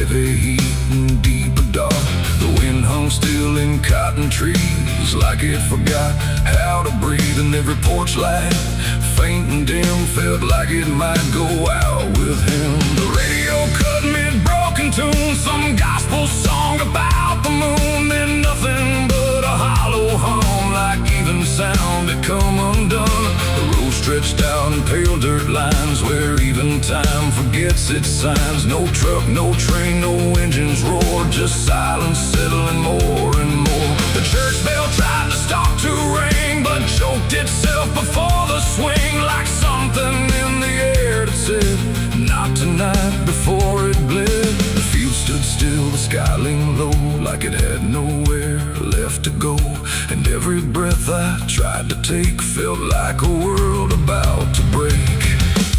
heavy heat and deeper dark. The wind hung still in cotton trees, like it forgot how to breathe. And every porch light, faint and dim, felt like it might go out with him. The radio cut mid-broken tune, some gospel song about the moon. Then nothing but a hollow hum, like even sound had come undone. The road stretched out in pale dirt lines, where even time forgets its signs. No truck, no train, no engines roar, just silence settling more and more. The church bell tried to stop to ring, but choked itself before the swing, like something in the air that said, not tonight, before it bled. The field stood still, the sky leaned low, like it had nowhere left to go. And every breath I tried to take felt like a world about to break.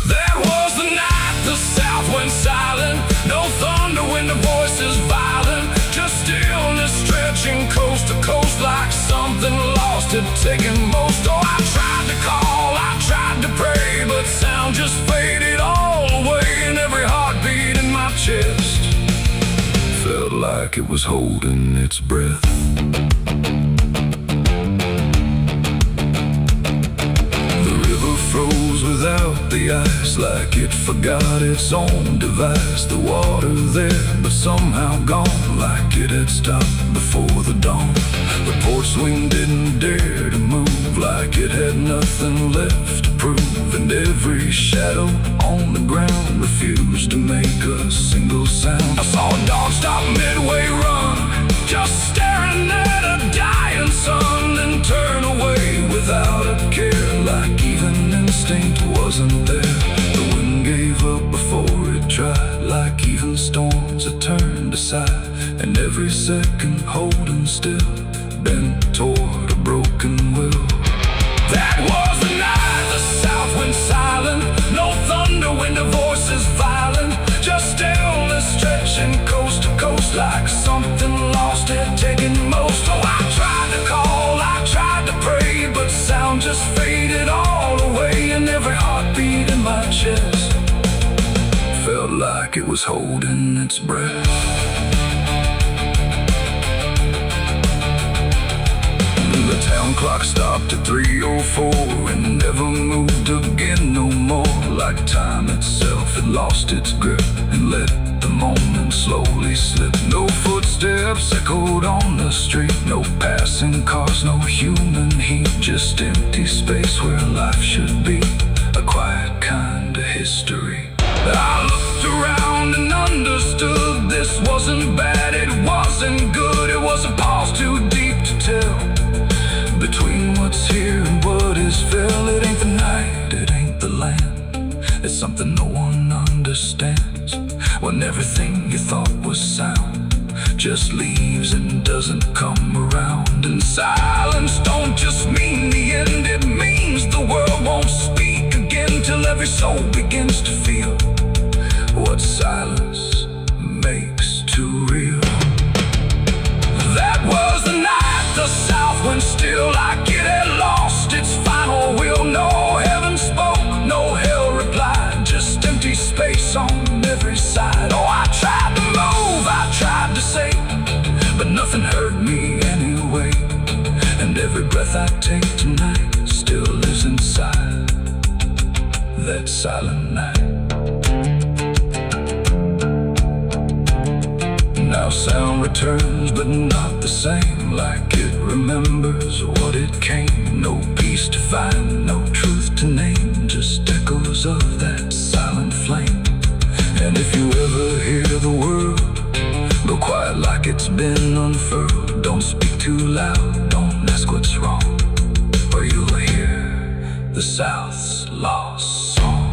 That was the night the south went silent. No thunder when the voices violent, just stillness stretching coast to coast, like something lost had taken most. Oh, I tried to call, I tried to pray, but sound just faded all away. And every heartbeat in my chest felt like it was holding its breath. Froze without the ice, like it forgot its own device. The water there, but somehow gone, like it had stopped before the dawn. The porch swing didn't dare to move, like it had nothing left to prove. And every shadow on the ground refused to make a single sound. I saw a nonstop midway run, just staring at a dying sun, then turn away without a care, like even instinct wasn't there. The wind gave up before it tried, like even storms had turned aside. And every second holding still, bent toward a broken will. That was the night the south went silent. No thunder when the voices violent, just stillness stretching coast to coast, like something lost had taken most. Oh, I tried to call, I tried to pray, but sound just faded all away. And every heartbeat in my chest felt like it was holding its breath. The town clock stopped at 3:04 and never moved again no more, like time itself had lost its grip and let the moment slowly slip. No footsteps echoed on the street, no passing cars, no human heat, just empty space where life should be, a quiet kind of history. I looked around and understood this wasn't bad, it wasn't good. It was a pause too deep to tell, between what's here and what is fell. It ain't the night, it ain't the land, it's something no one understands. When everything you thought was sound just leaves and doesn't come around. And silence don't just mean the end, it means the world won't speak again, till every soul begins to feel what silence makes too real. That was the night the south went still, like it had lost its final will. No heaven spoke, no hell replied, just empty space on every side. Oh, I tried to move, I tried to say, but nothing hurt me anyway. And every breath I take tonight still lives inside that silent night. Now sound returns, but not the same, like it remembers what it came. No peace to find, no truth to name, just echoes of that silent flame. And if you ever hear the word, go quiet like it's been unfurled. Don't speak too loud, don't ask what's wrong, or you'll hear the South's lost song.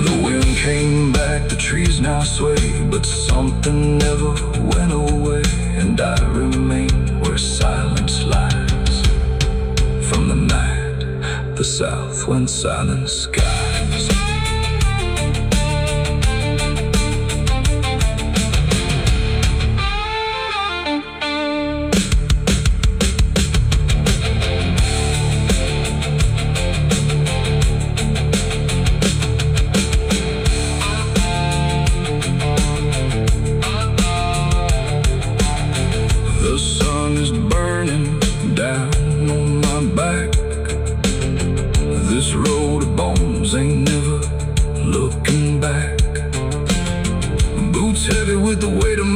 The wind came back, the trees now sway, but something never went away. And I remain where silence lies, from the night the South went silent skies.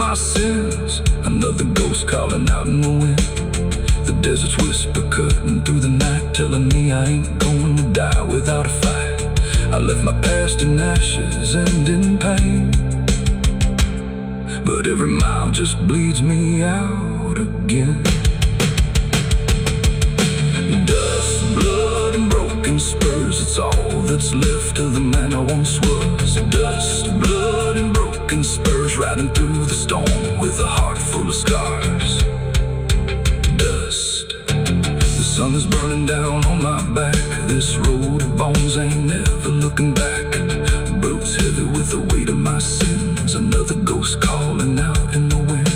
my sins. Another ghost calling out in the wind. The desert's whisper cutting through the night, telling me I ain't going to die without a fight. I left my past in ashes and in pain, but every mile just bleeds me out again. Dust, blood, and broken spurs, it's all that's left of the man I once was. Dust, blood, and broken spurs, riding through the storm with a heart full of scars. Dust, the sun is burning down on my back. This road of bones ain't never looking back. Boots heavy with the weight of my sins. Another ghost calling out in the wind.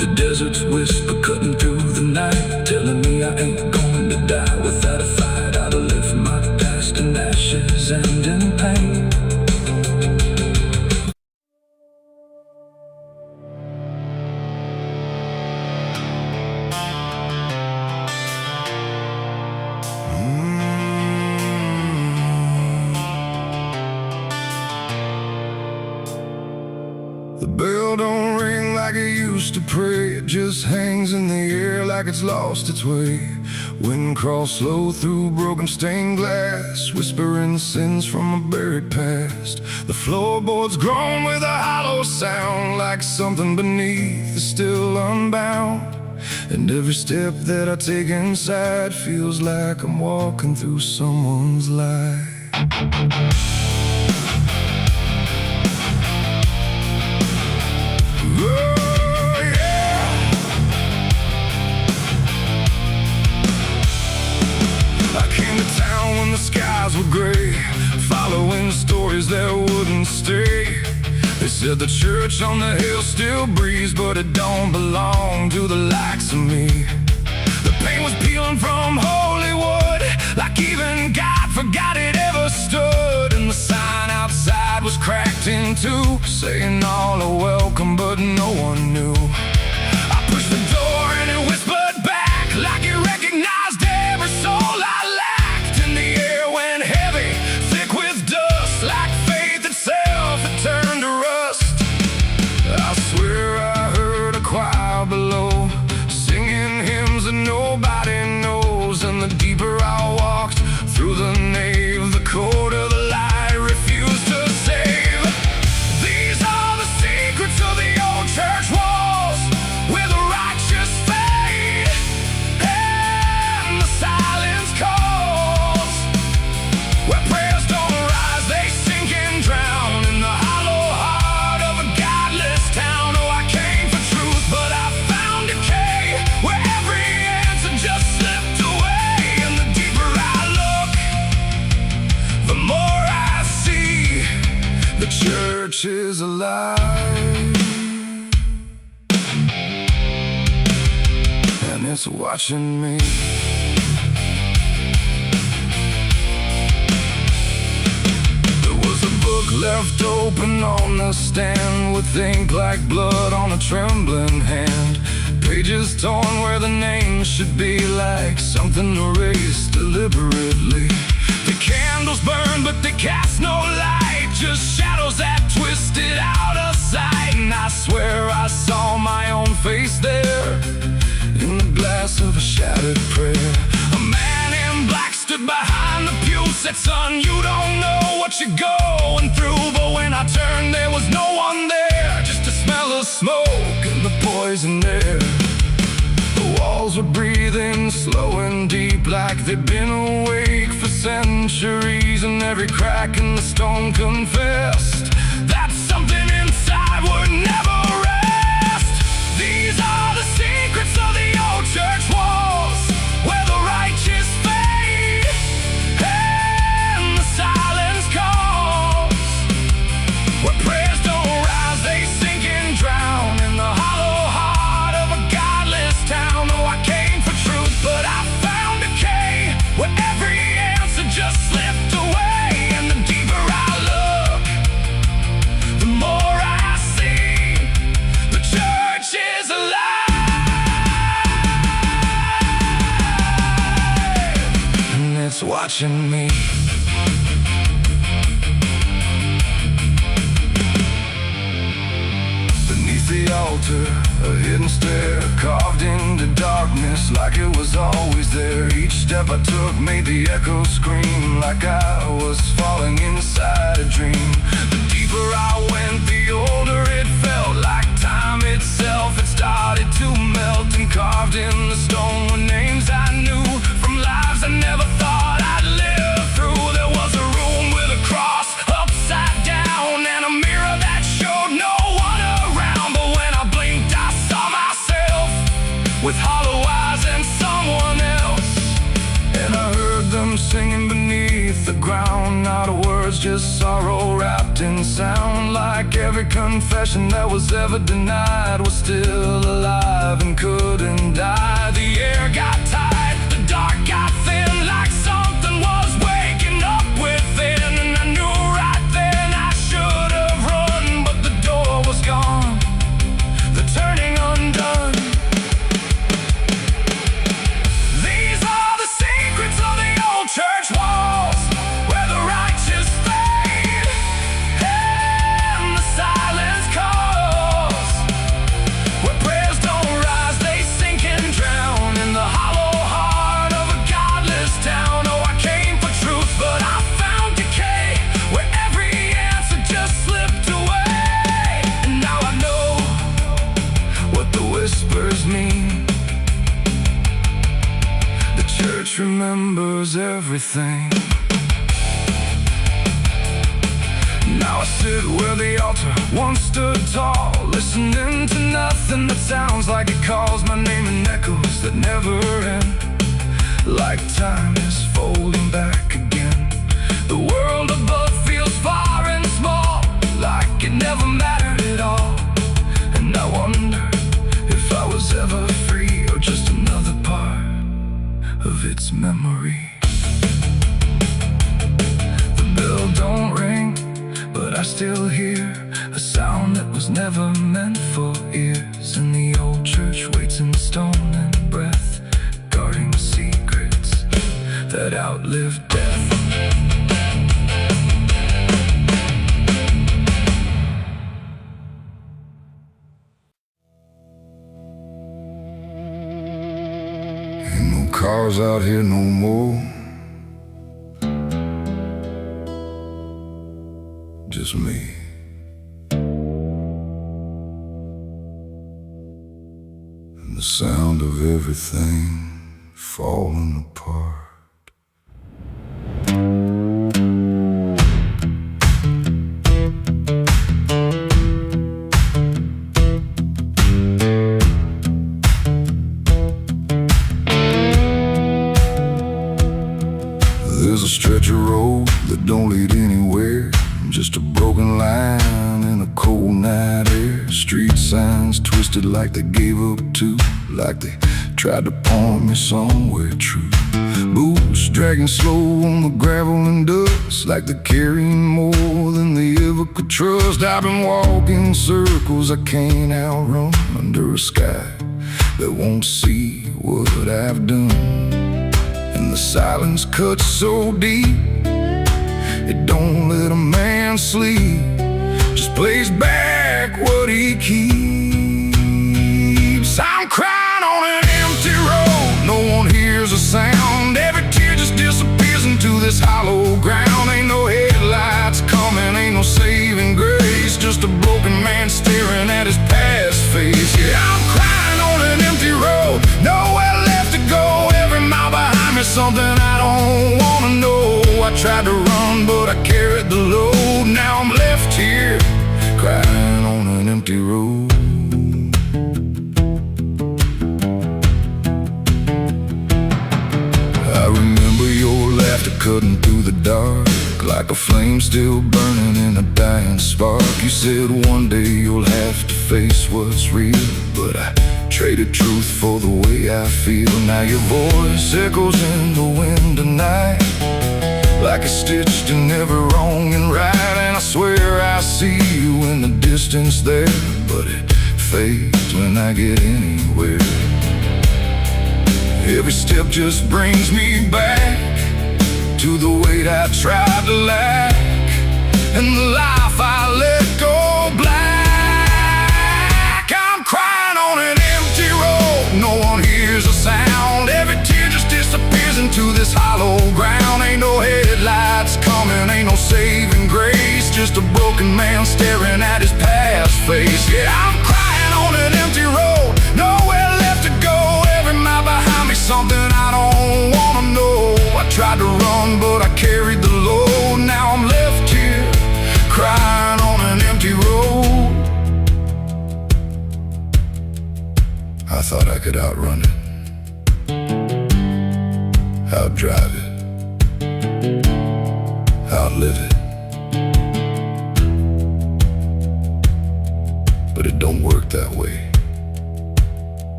The desert's whisper cutting through the night, telling me I ain't going to die without a fight. I'd have left my past in ashes and in pain. The bell don't ring like it used to pray. It just hangs in the air like it's lost its way. Wind crawls slow through broken stained glass, whispering sins from a buried past. The floorboards groan with a hollow sound, like something beneath is still unbound. And every step that I take inside feels like I'm walking through someone's life. Skies were gray, following stories that wouldn't stay. They said the church on the hill still breathes, but it don't belong to the likes of me. The paint was peeling from holy wood, like even God forgot it ever stood. And the sign outside was cracked in two, saying all are welcome, but no one knew. I pushed the door and it whispered back, like it recognized every soul I below, singing hymns that nobody knows. And the deeper I walked through the nave, the colder the light refused to save. These are the secrets of the old church walls, where the righteous fade and the silence calls, where prayers don't rise, they sink and drown in the hollow heart of a godless town. Oh, I came for truth, but I where every answer just slipped away. And the deeper I look, the more I see the church is alive, and it's watching me. There was a book left open on the stand, with ink like blood on a trembling hand. Pages torn where the name should be, like something erased deliberately. The candles burn, but they cast no light, just shadows that twisted out of sight. And I swear I saw my own face there, in the glass of a shattered prayer. A man in black stood behind the pew, said, son, you don't know what you're going through. But when I turned, there was no one there, just a smell of smoke and the poison air. The walls were breathing slow and deep, like they'd been awake for centuries. And every crack in the stone confessed that something inside would never rest. These are the secrets of the old church walls, where the righteous fade and the silence calls, where prayers don't rise, they sink and drown in the hollow heart of a godless town. Oh, I came for truth, but I found decay, where every answer just slipped away. And the deeper I look, the more I see the church is alive, and it's watching me. the altar, a hidden stair carved into darkness like it was always there. Each step I took made the echoes scream like I was falling inside a dream. The deeper I went, the older it felt, like time itself. It started to melt, and carved in the stone were names I knew from lives I never thought I'd live through. There was a room with a cross upside down and a mirror that showed no one around. But when I blinked, I saw myself with hollow eyes and someone else. And I heard them singing beneath the ground, not words, just sorrow wrapped in sound. Like every confession that was ever denied was still alive and couldn't die. The air got tight, the dark got thin, like something was waking up within. And I knew right then I should have run, but the door was gone, the turning undone. These are the secrets of the old church walls, where the righteous fade and the silence calls, where prayers don't rise, they sink and drown in the hollow heart of a godless town. Oh, I came for truth, but I found decay, where every answer just slipped away. And now I know what the whispers mean. The church remembers everything. Now I sit where the altar once stood tall, listening to nothing that sounds like it calls my name in echoes that never end. Like time is folding back again. The world above feels far and small, like it never mattered at all. And I wonder if I was ever free, or just another part of its memory. The bell don't ring, but I still hear a sound that was never meant for ears. And the old church waits in stone and breath, guarding secrets that outlive death. Ain't no cars out here no more, just me. And the sound of everything falling apart. There's a stretch of road that don't lead anywhere, just a broken line in a cold night air. Street signs twisted like they gave up too, like they tried to point me somewhere true. Boots dragging slow on the gravel and dust, like they're carrying more than they ever could trust. I've been walking circles I can't outrun, under a sky that won't see what I've done. And the silence cuts so deep, it don't let a man sleep, just plays back what he keeps. I'm crying on an empty road, no one hears a sound. Every tear just disappears into this hollow ground. Ain't no headlights coming, ain't no saving grace, just a broken man staring at his past face. Yeah, I'm crying on an empty road, nowhere left to go. Every mile behind me, something I don't wanna know. I tried to run, but I carried the load. Now I'm left here, crying on an empty road. I remember your laughter cutting through the dark, like a flame still burning in a dying spark. You said one day you'll have to face what's real, but I traded truth for the way I feel. Now your voice echoes in the wind tonight, like it's stitched in every wrong and right. And I swear I see you in the distance there, but it fades when I get anywhere. Every step just brings me back to the weight I tried to lack, and the life I let go black. man staring at his past face. Yeah, I'm crying on an empty road, nowhere left to go. Every mile behind me, something I don't wanna know. I tried to run, but I carried the load. Now I'm left here, crying on an empty road. I thought I could outrun it, outdrive it, outlive it. But it don't work that way.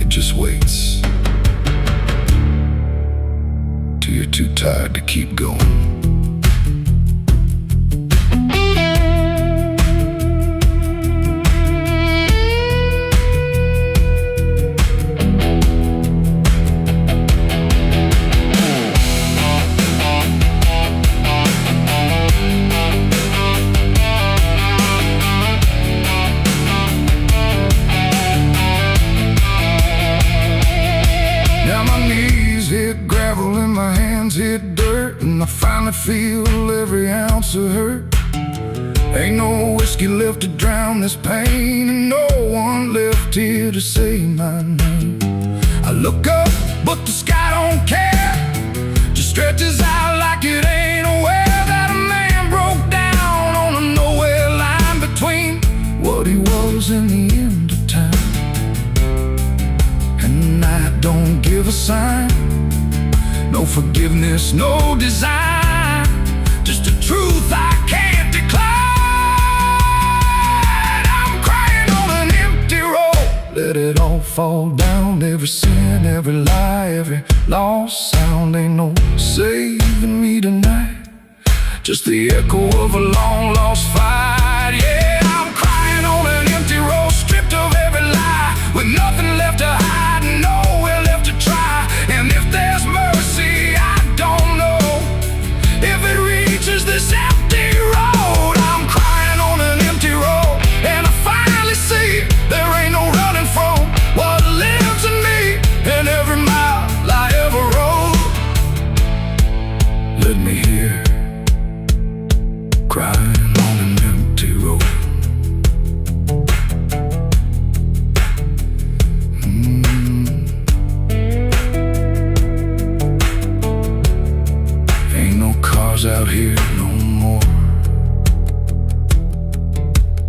It just waits till you're too tired to keep going. Hit dirt, and I finally feel every ounce of hurt. Ain't no whiskey left to drown this pain, and no one left here to say my name. I look up, but the sky don't care, just stretches out like it ain't aware that a man broke down on a nowhere line between what he was and the end of time. And I don't give a sign, no forgiveness, no design, just a truth I can't decline. I'm crying on an empty road, let it all fall down. Every sin, every lie, every lost sound. Ain't no saving me tonight, just the echo of a long lost fight. Yeah, I'm crying on an empty road, stripped of every lie, with nothing left to hide and nowhere left to try. And if there's mercy, I don't know if it reaches this empty road. I'm crying on an empty road, and I finally see there ain't no running from what lives in me and every mile I ever rode. Let me hear, crying on an empty road. Out here no more,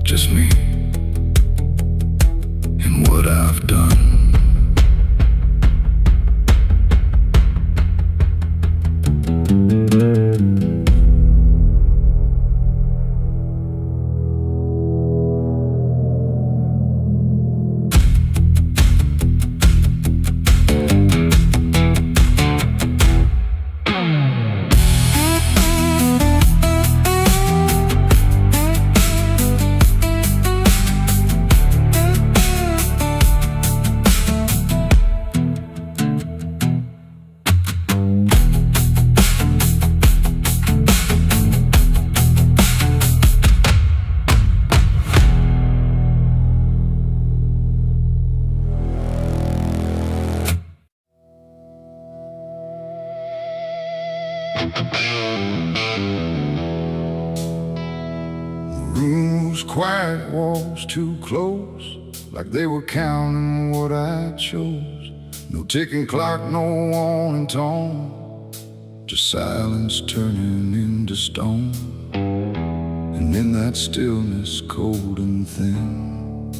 just me and what I've done. Rooms quiet, walls too close, like they were counting what I chose. No ticking clock, no warning tone, just silence turning into stone. And in that stillness, cold and thin,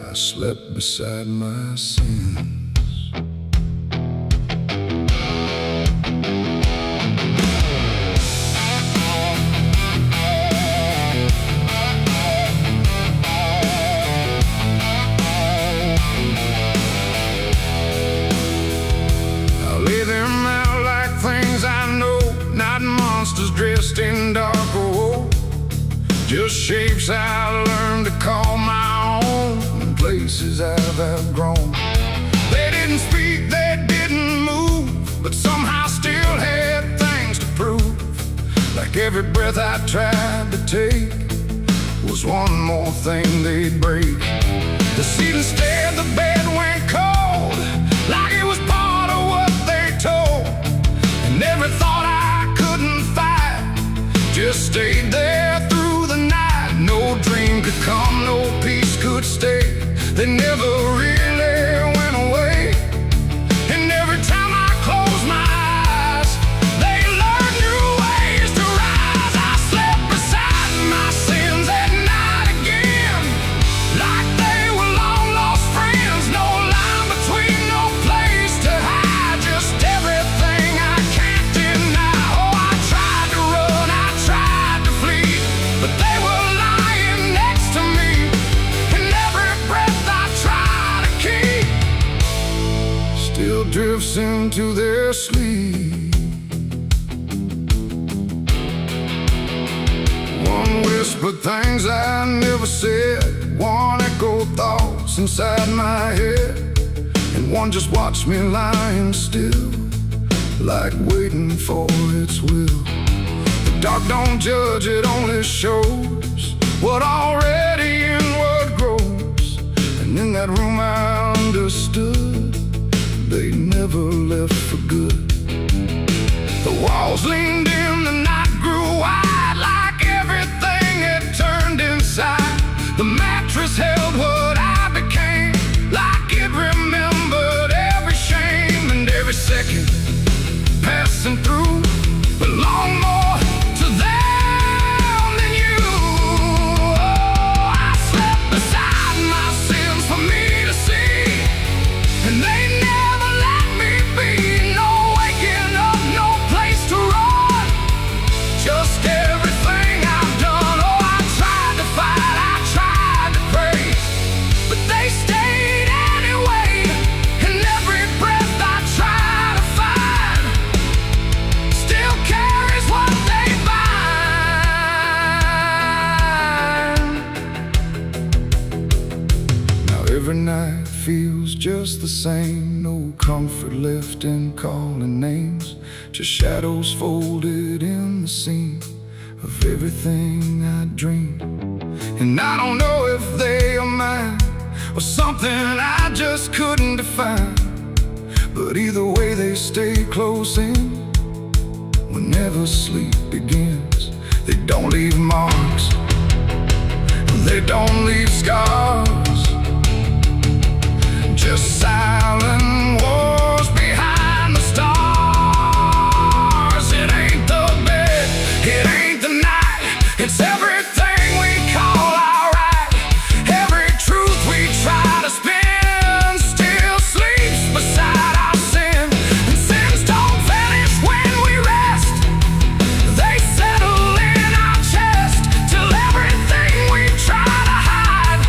I slept beside my sins. Dressed in dark wool, just shapes I learned to call my own, and places I've outgrown. They didn't speak, they didn't move, but somehow still had things to prove. Like every breath I tried to take was one more thing they'd break. The ceiling stared, the bed went cold, like it was part of what they told. And every thought I stayed there through the night. No dream could come, no peace could stay. They never really went away. And every time I close my eyes, they learn new ways to rise. I slept beside my sins at night again, like they were long lost friends. No line between, no place to hide, just everything I can't deny. Oh, I tried to run, I tried to flee, but they were lying next to me, and every breath I try to keep still drifts into their sleep. One whispered things I never said, one echoed thoughts inside my head, and one just watched me lying still, like waiting for its will. The dark don't judge, it only shows what already inward grows. And in that room I understood they never left for good. The walls leaned in, the night grew wide, like everything had turned inside. The mattress held what I became, like it remembered every shame. And every second passing through belonged more to them than you. Oh, I slept beside my sins for me to see, and they never let me be. No waking up, no place to run, just everything I've done. Oh, I tried to fight, I tried to pray, but they stayed anyway. And every breath I try to find still carries what they bind. Now every night feels just the same, no comfort left in calling names, just shadows folded in the seam of everything I dreamed. And I don't know if they are mine or something I just couldn't define, but either way they stay close in whenever sleep begins. They don't leave marks, they don't leave scars, just silent wars behind the stars. It ain't the bed, it ain't the night, it's everything we call our right. Every truth we try to spin still sleeps beside our sin. And sins don't vanish when we rest, they settle in our chest, till everything we try to hide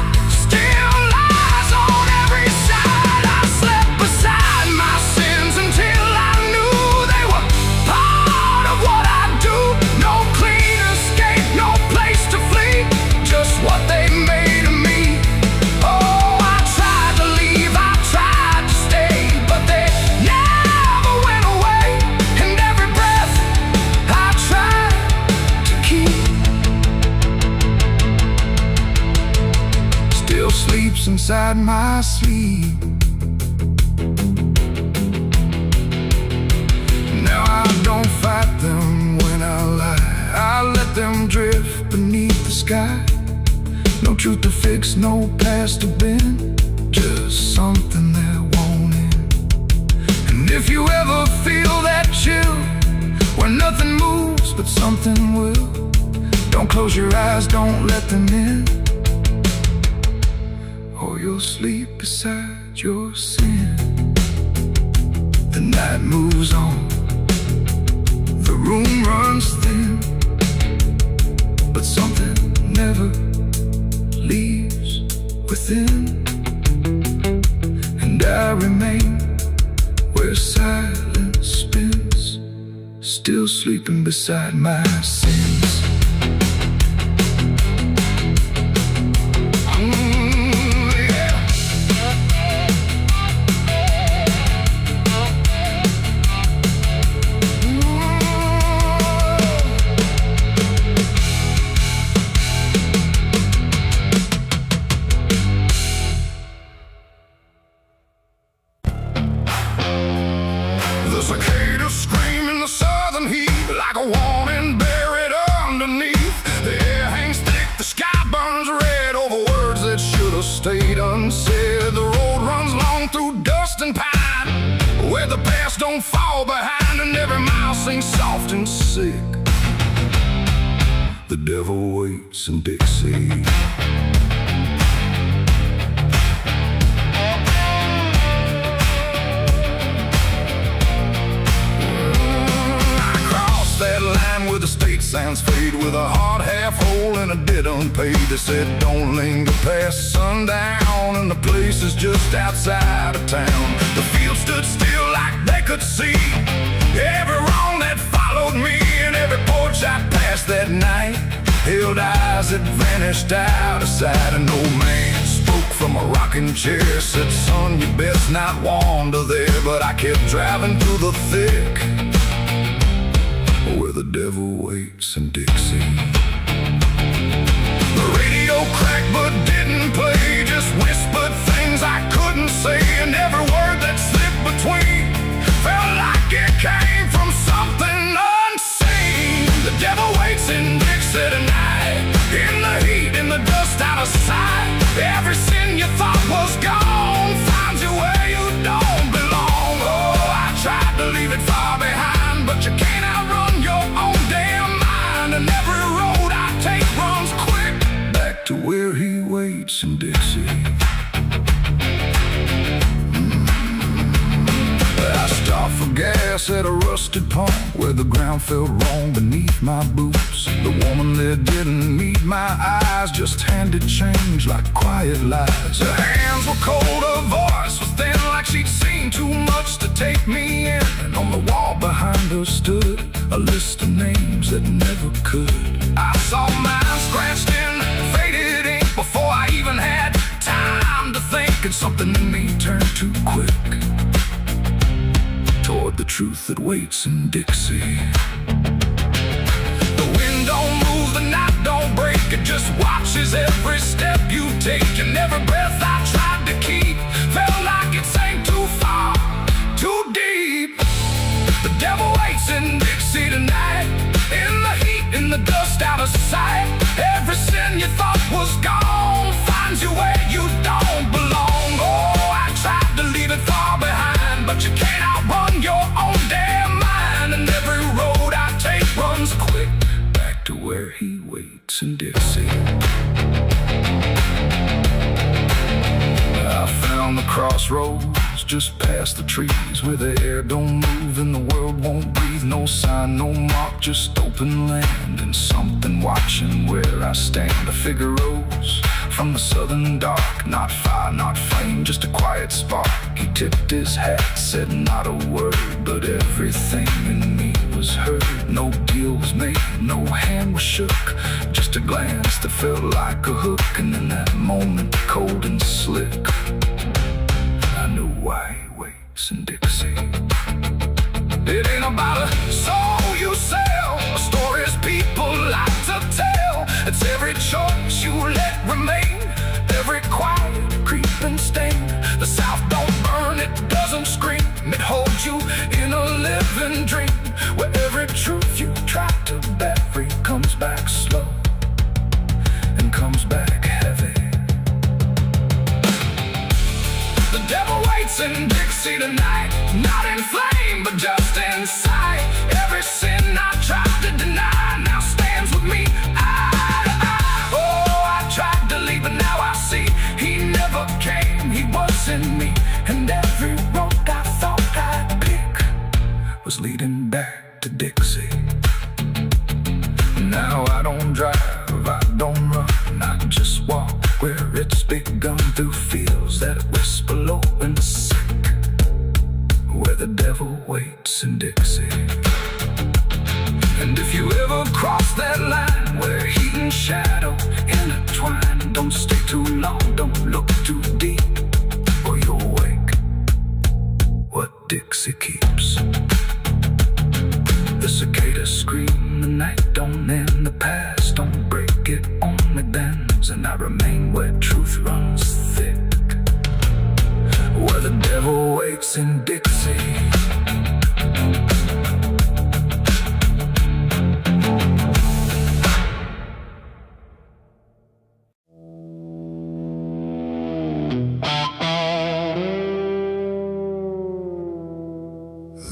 still lies on every side. I slept beside my sins until I knew they were part of what I do. No clean escape, no place to flee, just what they made of me. Oh, I tried to leave, I tried to stay, but they never went away. And every breath I tried to keep still sleeps inside my sleep. Now I don't fight them when I lie, I let them drift beneath the sky. No truth to fix, no past to bend, just something that won't end. And if you ever feel that chill, where nothing moves but something will, don't close your eyes, don't let them in, or you'll sleep beside your sin. The night moves on, the room runs thin, but something never leaves within. And I remain where silence spins, still sleeping beside my sins. The cicadas scream in the southern heat, like a warning buried sing soft and sick. The devil waits in Dixie. That line where the state signs fade, with a hard half hole and a debt unpaid. They said don't linger past sundown, and the place is just outside of town. The field stood still like they could see every wrong that followed me, and every porch I passed that night held eyes that vanished out of sight. An old man spoke from a rocking chair, said, son, you best not wander there. But I kept driving through the thick, where the devil waits in Dixie. The radio cracked but didn't play, just whispered things I couldn't say, and every word that slipped between felt like it came from something unseen. The devil waits in Dixie tonight, in the heat, in the dust, out of sight. Every sin you thought was gone finds you where you don't belong. Oh, I tried to leave it far behind, but you can't outrun your own damn mind. And every road I take runs quick back to where he waits in Dixie. I stopped for gas at a rusted pump where the ground felt wrong beneath my boots. The woman there didn't meet my eyes, just handed change like quiet lies. Her hands were cold, her voice was thin, like she'd seen too much to take me in. And on the wall behind her stood a list of names that never could. I saw mine scratched in faded ink before I even had time to think, and something in me turned too quick toward the truth that waits in Dixie. The wind don't move, the night don't break, it just watches every step you take. And every breath I tried to keep felt like it sank too far, too deep. The devil waits in Dixie tonight, in the heat, in the dust, out of sight. Every sin you thought was gone finds you where you don't belong. Oh, I tried to leave it far behind, but you can't outrun your own damn mind. And every road I take runs quick back to where he waits in Dixie. I found the crossroads just past the trees, where the air don't move and the world won't breathe. No sign, no mark, just open land, and something watching where I stand. A figure rose from the southern dark, not fire, not flame, just a quiet spark. He tipped his hat, said not a word, but everything in me was heard. No deal was made, no hand was shook, just a glance that felt like a hook. And in that moment, cold and slick, I knew why he waits in Dixie. It ain't about a soul you sell, a stories people like to tell. It's every choice you let remain, every quiet creeping stain. The South don't burn, it doesn't scream, it holds you in a living dream, where every truth you try to bury comes back slow and comes back heavy. The devil waits in Dixie tonight, not in flame, but just in sight. Every sin I tried to deny now stands with me eye to eye. Oh, I tried to leave, but now I see he never came, he was in me. And every road I thought I'd pick was leading back to Dixie. Now I don't drive, I don't run, I just walk where it's begun, through fields that whisper low and sick, where the devil waits in Dixie. And if you ever cross that line where heat and shadow intertwine, don't stay too long, don't look too deep, or you'll wake what Dixie keeps. The cicadas scream, the night don't end, the past don't break, it only bends. And I remain where truth runs thick, where the devil waits in Dixie.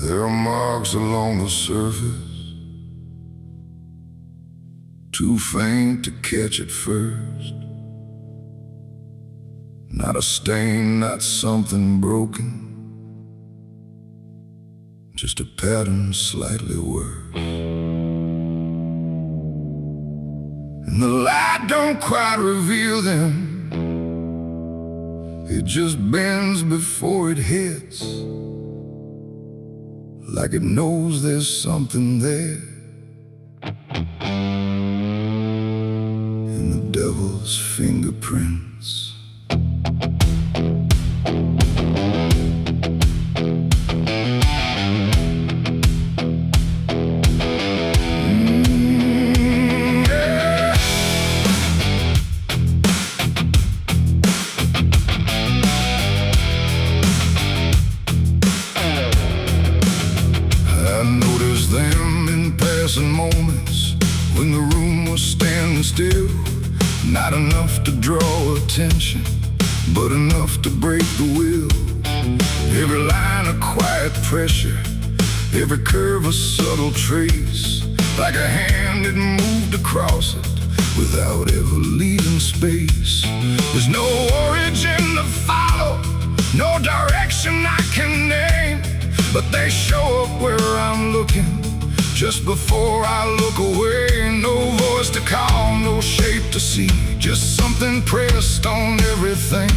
There are marks marks along the surface, too faint to catch at first. Not a stain, not something broken, just a pattern slightly worse. And the light don't quite reveal them, it just bends before it hits, like it knows there's something there. In the devil's fingerprints. Moments when the room was standing still, not enough to draw attention, but enough to break the will. Every line a quiet pressure, every curve a subtle trace, like a hand that moved across it without ever leaving space. There's no origin to follow, no direction I can name, but they show up where I'm looking just before I look away. No voice to call, no shape to see, just something pressed on everything.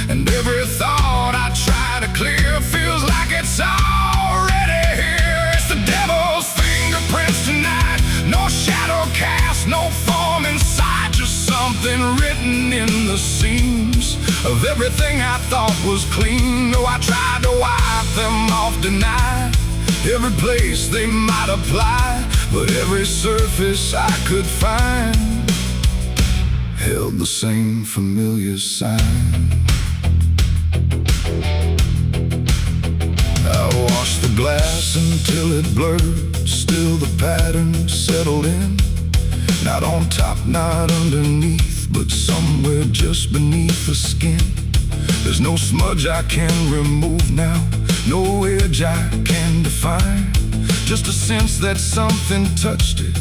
And every thought I try to clear feels like it's already here. It's the devil's fingerprints tonight, no shadow cast, no form inside, just something written in the seams of everything I thought was clean. No, I tried to wipe them off, deny every place they might apply, but every surface I could find held the same familiar sign. I washed the glass until it blurred, still the pattern settled in. Not on top, not underneath, but somewhere just beneath the skin. There's no smudge I can remove now, no edge I can define, just a sense that something touched it,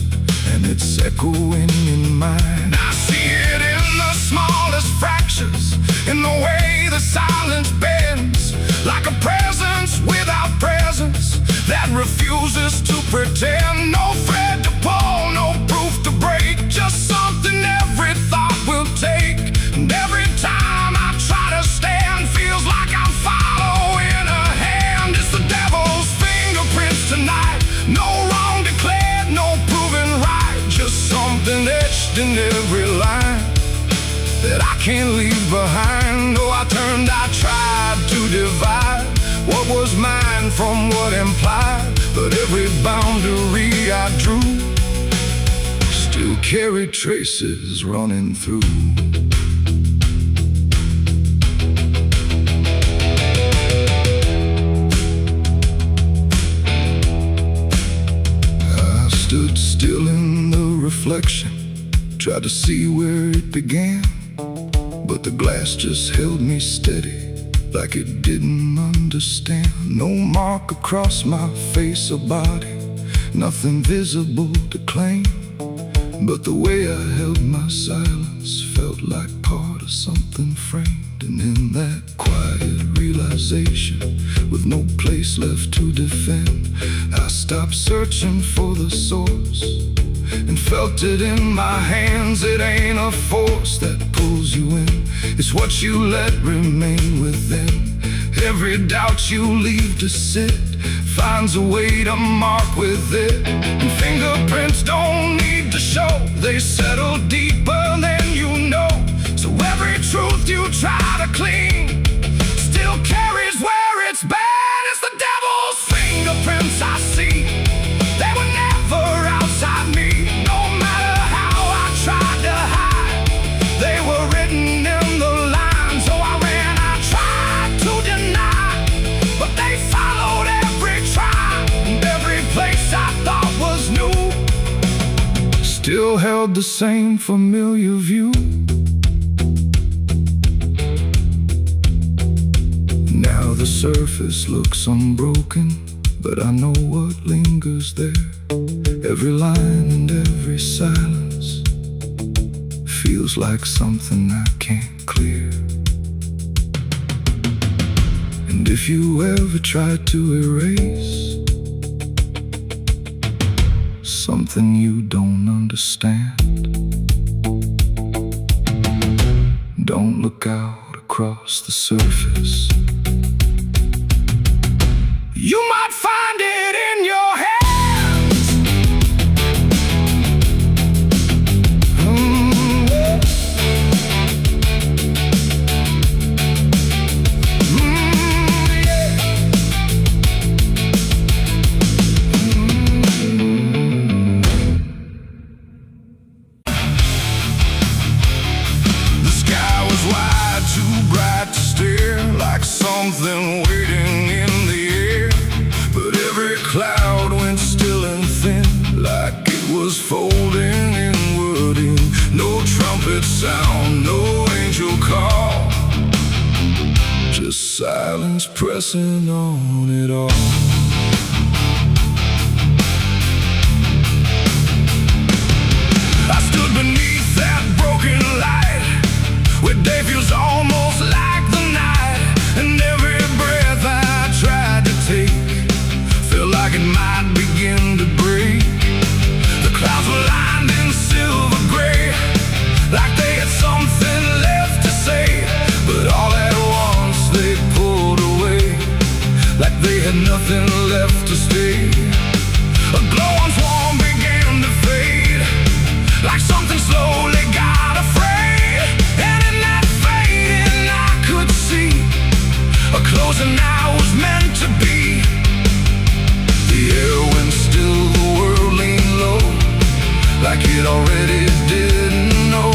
and it's echoing in mine. I see it in the smallest fractures, in the way the silence bends, like a presence without presence that refuses to pretend. No thread to pull, no proof to break, just something every thought will take. And every time I try to stand, feels like I'm following a hand. It's the devil's fingerprints tonight, no wrong declared, no proven right, just something etched in every line that I can't leave behind. Oh, I tried to divide what was mine from what implied, but every boundary I drew still carried traces running through. Stood still in the reflection, tried to see where it began, but the glass just held me steady, like it didn't understand. No mark across my face or body, nothing visible to claim, but the way I held my silence felt like part of something framed. And in that quiet realization, with no place left to defend, I stopped searching for the source and felt it in my hands. It ain't a force that pulls you in, it's what you let remain within. Every doubt you leave to sit finds a way to mark with it. And fingerprints don't need to show, they settle deeper than you know. So every truth you try to clean still carries where it's been. It's the devil's fingerprints I see, they were never outside me. No matter how I tried to hide, they were written in the lines. So I ran, I tried to deny, but they followed every try, and every place I thought was new still held the same familiar view. Now the surface looks unbroken, but I know what lingers there. Every line and every silence feels like something I can't clear. And if you ever try to erase something you don't understand, don't look out across the surface. You might find it in your hands. The sky was wide, too bright to stare, like something waiting in the air. But every cloud went still and thin, like it was folding inward in. No trumpet sound, no angel call, just silence pressing on it all. I stood beneath that broken light, where day feels almost like the night, and every breath I tried to take felt like it might begin to break. The clouds were lined in silver gray, like they had something left to say, but all at once they pulled away, like they had nothing left to stay. A glow once warm began to fade, like something slowly got afraid. And in that fading I could see a closing I was meant to be. The air went still, the world leaned low, like it already didn't know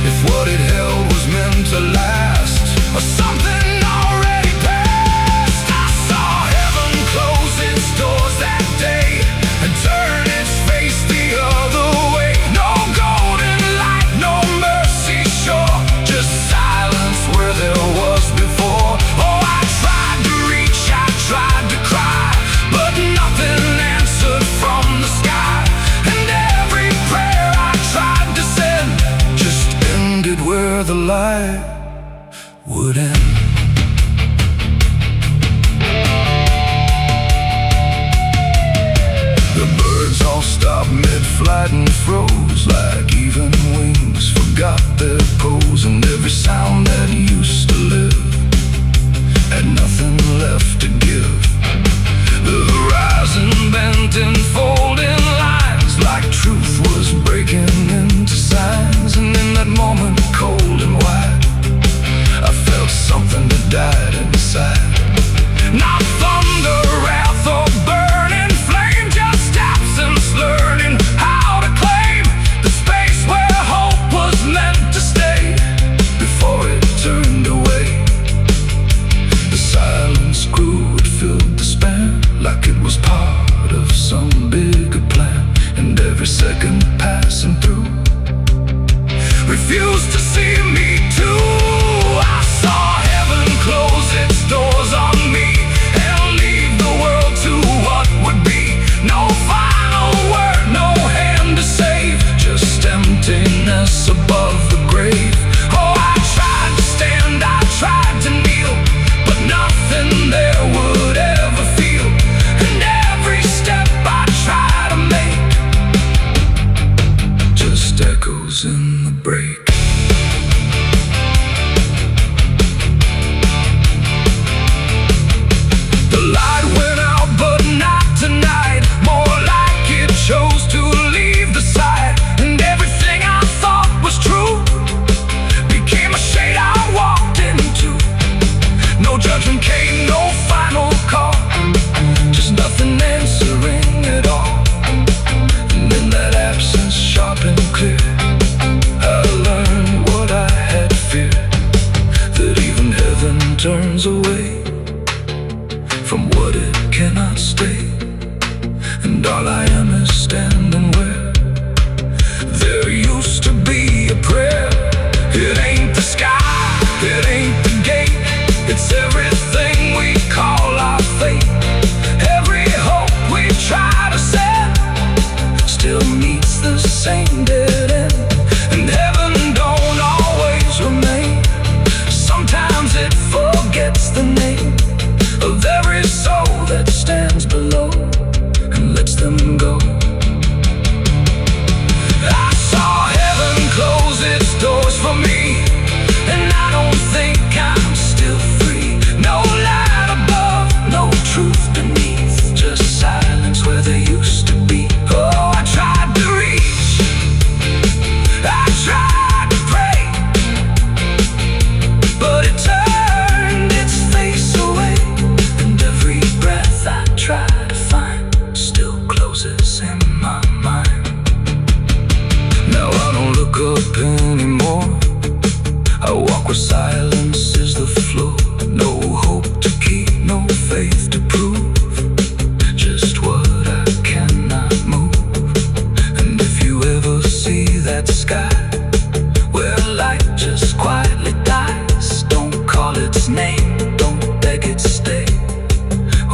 if what it held was meant to last, or something already passed. I saw heaven close its doors that day and turn its face the other way. No golden light, no mercy shore, just silence where there was before. Oh, I tried to reach, I tried to cry, but nothing answered from the sky. And every prayer I tried to send just ended where the light would end. The birds all stopped mid-flight and froze, like even wings forgot their pose. And every sound that used to live had nothing left to give. The horizon bent in folding lines, like truth was breaking into signs. And in that moment, cold and wide, I felt something that died inside. Not thunder, wrath, or burning flame, just absence learning how to claim the space where hope was meant to stay before it turned away. The silence grew, it filled the span, like it was part of some bigger plan. And every second passing through refused to see me too. I saw heaven close its doors on me and leave the world to what would be. No final word, no hand to save, just emptiness above the grave. Oh, I tried to stand, I tried to kneel, but nothing there would ever feel. And every step I try to make just echoes in the break. The light went out, but not tonight, more like it chose to leave the sight. And everything I thought was true became a shade I walked into. No judgment came, no final call, just nothing answering at all. And in that absence, sharp and clear, I learned what I had feared, that even heaven turns away from what it cannot stay. And all I am is standing where there used to be a prayer. It ain't the sky, it ain't the gate, it's everything we call our fate. Every up anymore. I walk where silence is the floor. No hope to keep, no faith to prove, just what I cannot move. And if you ever see that sky where light just quietly dies, don't call its name, don't beg it stay,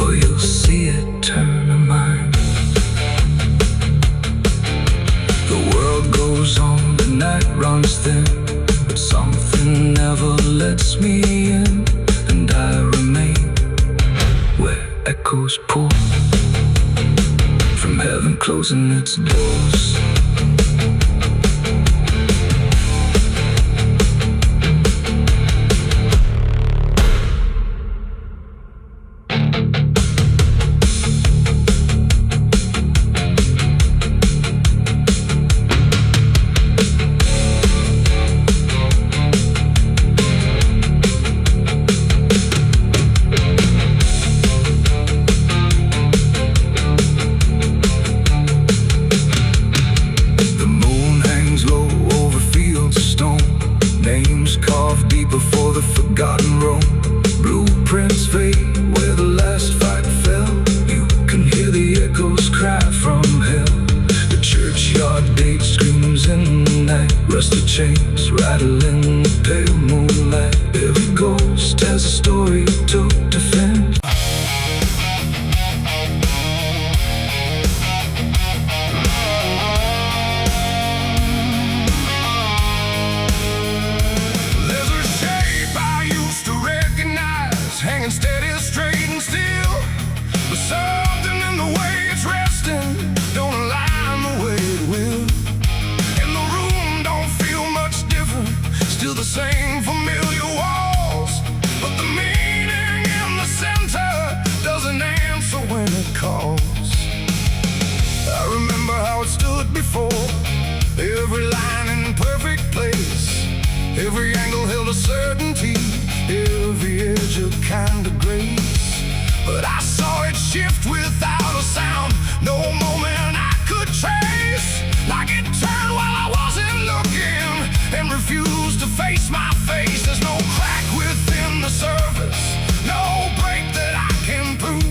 or you'll see it turn a mind. The world goes on, the night runs thin, but something never lets me in, and I remain where echoes pour from heaven closing its doors. Names carved deep before the forgotten roam. Blueprints fade where the last fight fell. You can hear the echoes cry from hell. The churchyard date screams in the night. Rusty chains rattle in the pale moonlight. Every ghost has a story to defend. Hanging steady, straight and still, but something in the way it's resting don't align the way it will. And the room don't feel much different, still the same familiar walls, but the meaning in the center doesn't answer when it calls. I remember how it stood before, every line in perfect place, every angle held a certainty, every edge a kind of grace. But I saw it shift without a sound, no moment I could trace. Like it turned while I wasn't looking and refused to face my face. There's no crack within the surface, no break that I can prove,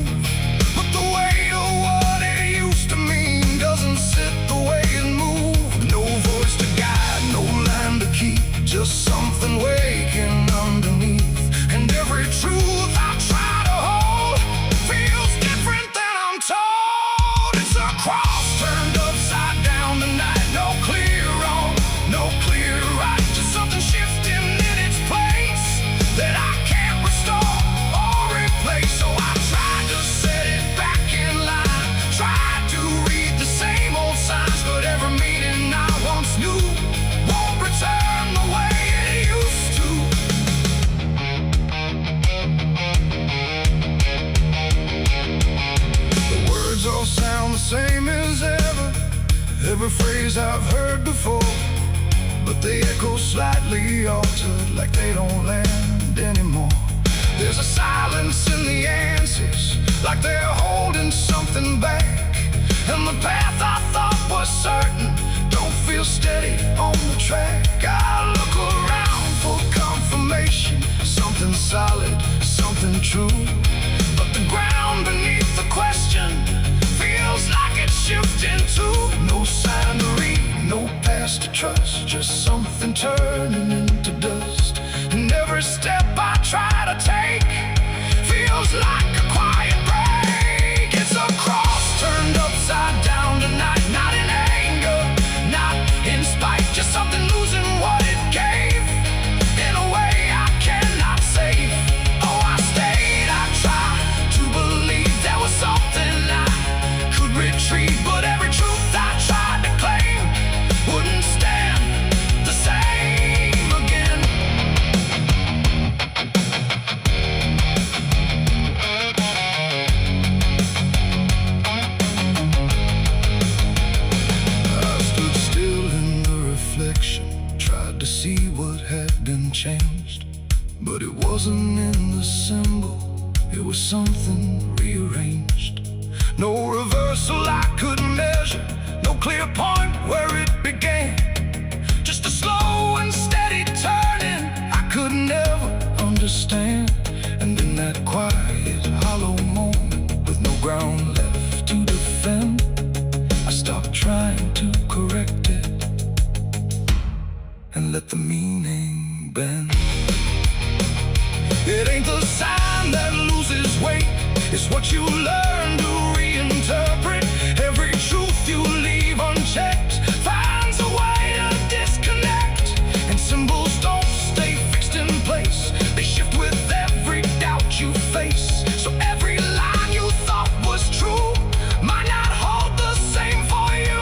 but the weight of what it used to mean doesn't sit the way it moved. No voice to guide, no line to keep, just something waking underneath. And every truth I try to hold feels different than I'm told. It's a cross turned upside down tonight. No clear wrong, no clear right, just something shifting in its place that I can't restore or replace. So I tried to set it back in line, tried to read the same old signs, but every meaning I once knew won't return the way it used to. All sound the same as ever, every phrase I've heard before, but they echo slightly altered, like they don't land anymore. There's a silence in the answers, like they're holding something back, and the path I thought was certain don't feel steady on the track. I look around for confirmation, something solid, something true, but the ground beneath the question feels like it's shifting too. No sign to read, no past to trust, just something turning into dust. And every step I try to take feels like a quiet break. It's a cross turned upside down tonight, not in anger, not in spite, just something losing what it gave in a way I cannot save. Oh, I stayed, I tried to believe there was something I could retrieve, but every truth I tried to claim wouldn't stand the same again. I stood still in the reflection, tried to see what had been changed, but it wasn't in the symbol, it was something rearranged. No reversal I could measure, no clear point where it began, just a and let the meaning bend. It ain't the sign that loses weight, it's what you learn to reinterpret. Every truth you leave unchecked finds a way to disconnect. And symbols don't stay fixed in place, they shift with every doubt you face. So every line you thought was true might not hold the same for you.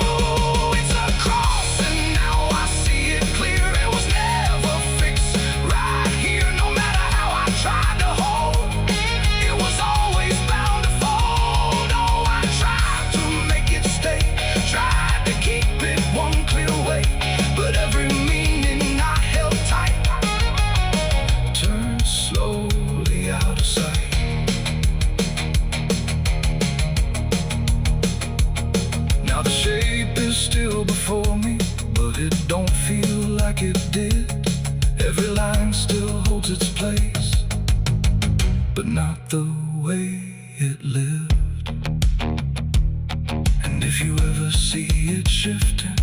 It's a cross and now I see it clear. It was never fixed right here, no matter how I tried to hold. It was always bound to fold. Oh, I tried to make it stay, tried to keep it one clear way, but every meaning I held tight Turn slowly out of sight. Now the shape is still before me, but it don't feel like it did. Every line still holds its place, but not the way it lived. And if you ever see it shifting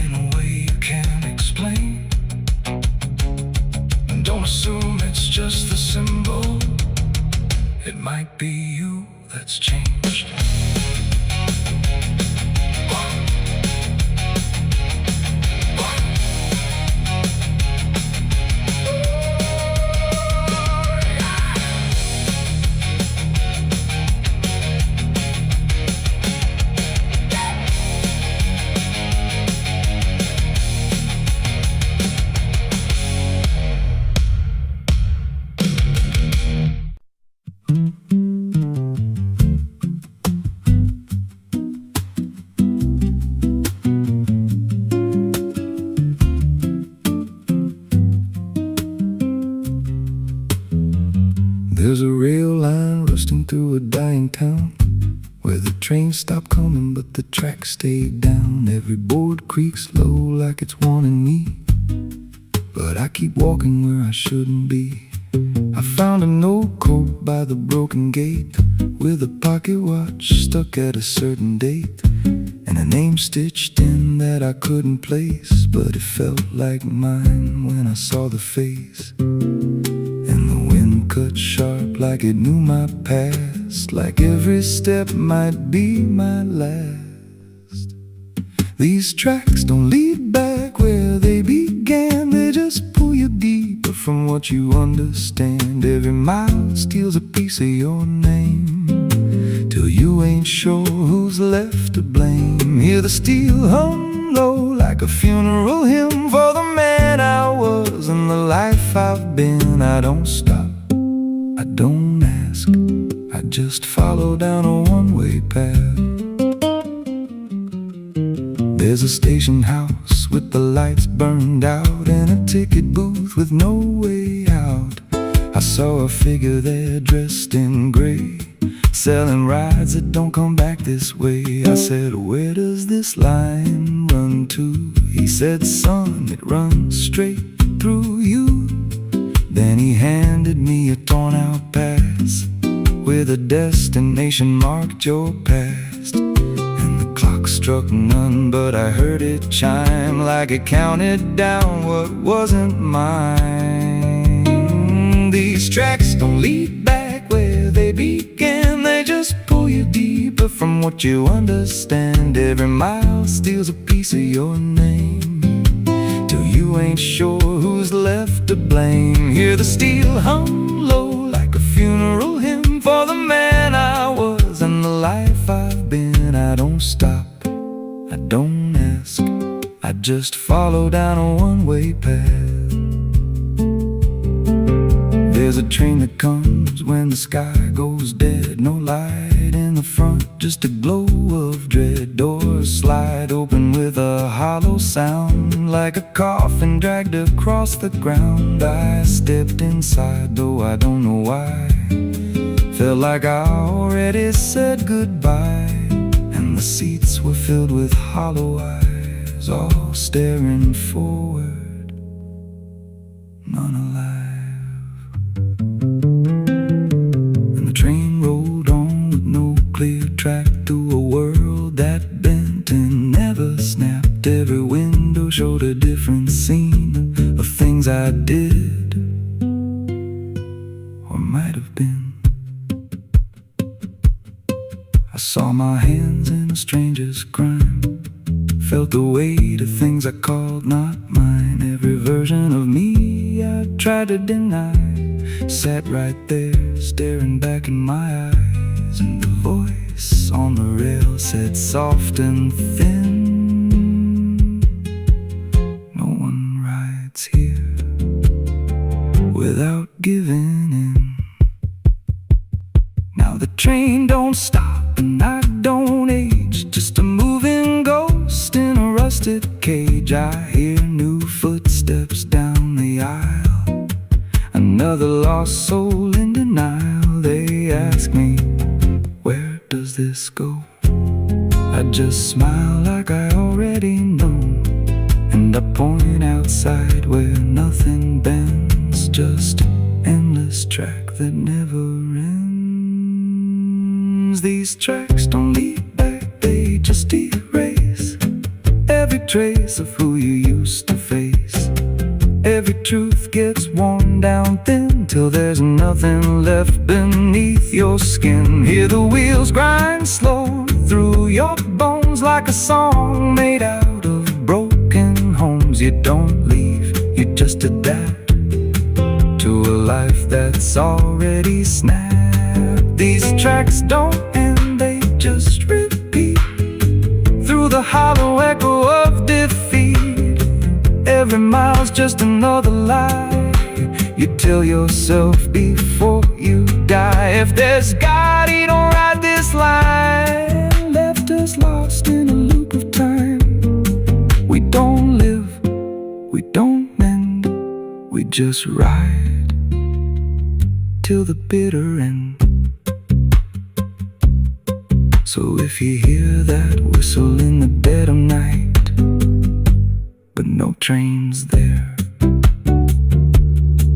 in a way you can't explain, don't assume it's just the symbol. It might be you that's changed. There's a rail line rusting through a dying town, where the trains stop coming but the tracks stay down. Every board creaks low like it's warning me, but I keep walking where I shouldn't be. I found a note coat by the broken gate, with a pocket watch stuck at a certain date, and a name stitched in that I couldn't place, but it felt like mine when I saw the face. And the wind cut sharp like it knew my past, like every step might be my last. These tracks don't lead back where they began, they just pull you deeper from what you understand. Every mile steals a piece of your name, till you ain't sure who's left to blame. Hear the steel hum low like a funeral hymn for the man I was and the life I've been. I don't stop, I don't ask, I just follow down a one-way path. There's a station house with the lights burned out, and a ticket booth with no way out. I saw a figure there dressed in gray, selling rides that don't come back this way. I said, where does this line run to? He said, son, it runs straight through you. Then he handed me a torn out pass, with a destination marked your past. And the clock struck none, but I heard it chime like it counted down what wasn't mine. These tracks don't lead back where they began, they just pull you deeper from what you understand. Every mile steals a piece of your name, till you ain't sure who's left to blame. Hear the steel hum low like a funeral hymn for the man I was and the life I've been. I don't stop, I don't ask, I just follow down a one-way path. There's a train that comes when the sky goes dead, no light in the front, just a glow of dread. Doors slide open with a hollow sound, like a coffin dragged across the ground. I stepped inside, though I don't know why. Felt like I already said goodbye, and the seats were filled with hollow eyes, all staring forward, none alive. And the train rolled on with no clear track through a world that bent and never snapped. Every window showed a different scene, things I did or might have been. I saw my hands in a stranger's crime, felt the weight of things I called not mine. Every version of me I tried to deny sat right there, staring back in my eyes. And the voice on the rail said soft and thin, no one rides here without giving in. Now the train don't stop and I don't age, just a moving ghost in a rusted cage. I hear new footsteps down the aisle, another lost soul in denial. They ask me, where does this go? I just smile like I already know, and I point outside where nothing bends, just an endless track that never ends. These tracks don't lead back, they just erase every trace of who you used to face. Every truth gets worn down thin till there's nothing left beneath your skin. Hear the wheels grind slow through your bones like a song made out of broken homes. You don't leave, you just adapt to a life that's already snapped. These tracks don't end, they just repeat through the hollow echo of defeat. Every mile's just another lie you tell yourself before you die. If there's God, he don't write this line, left us lost in a loop of time. We don't live, we don't mend, we just ride till the bitter end. So if you hear that whistle in the dead of night, but no train's there,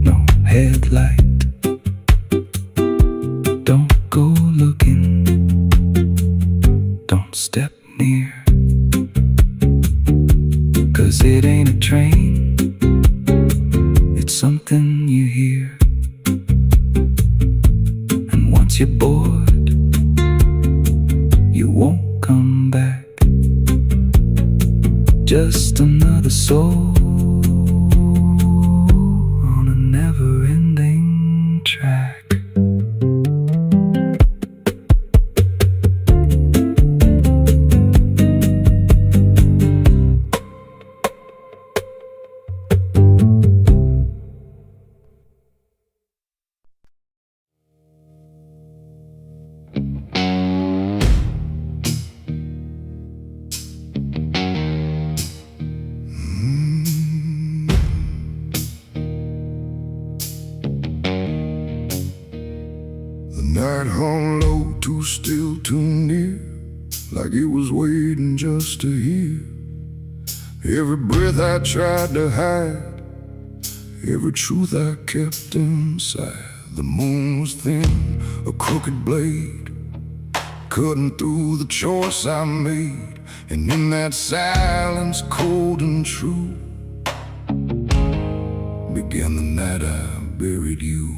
no headlight, don't go looking, don't step near, 'cause it ain't a train, it's something you hear. And once you're bored, you won't come back, just another soul on a never-ending track. Night hung low, too still, too near, like it was waiting just to hear. Every breath I tried to hide, every truth I kept inside. The moon was thin, a crooked blade, cutting through the choice I made. And in that silence, cold and true, began the night I buried you.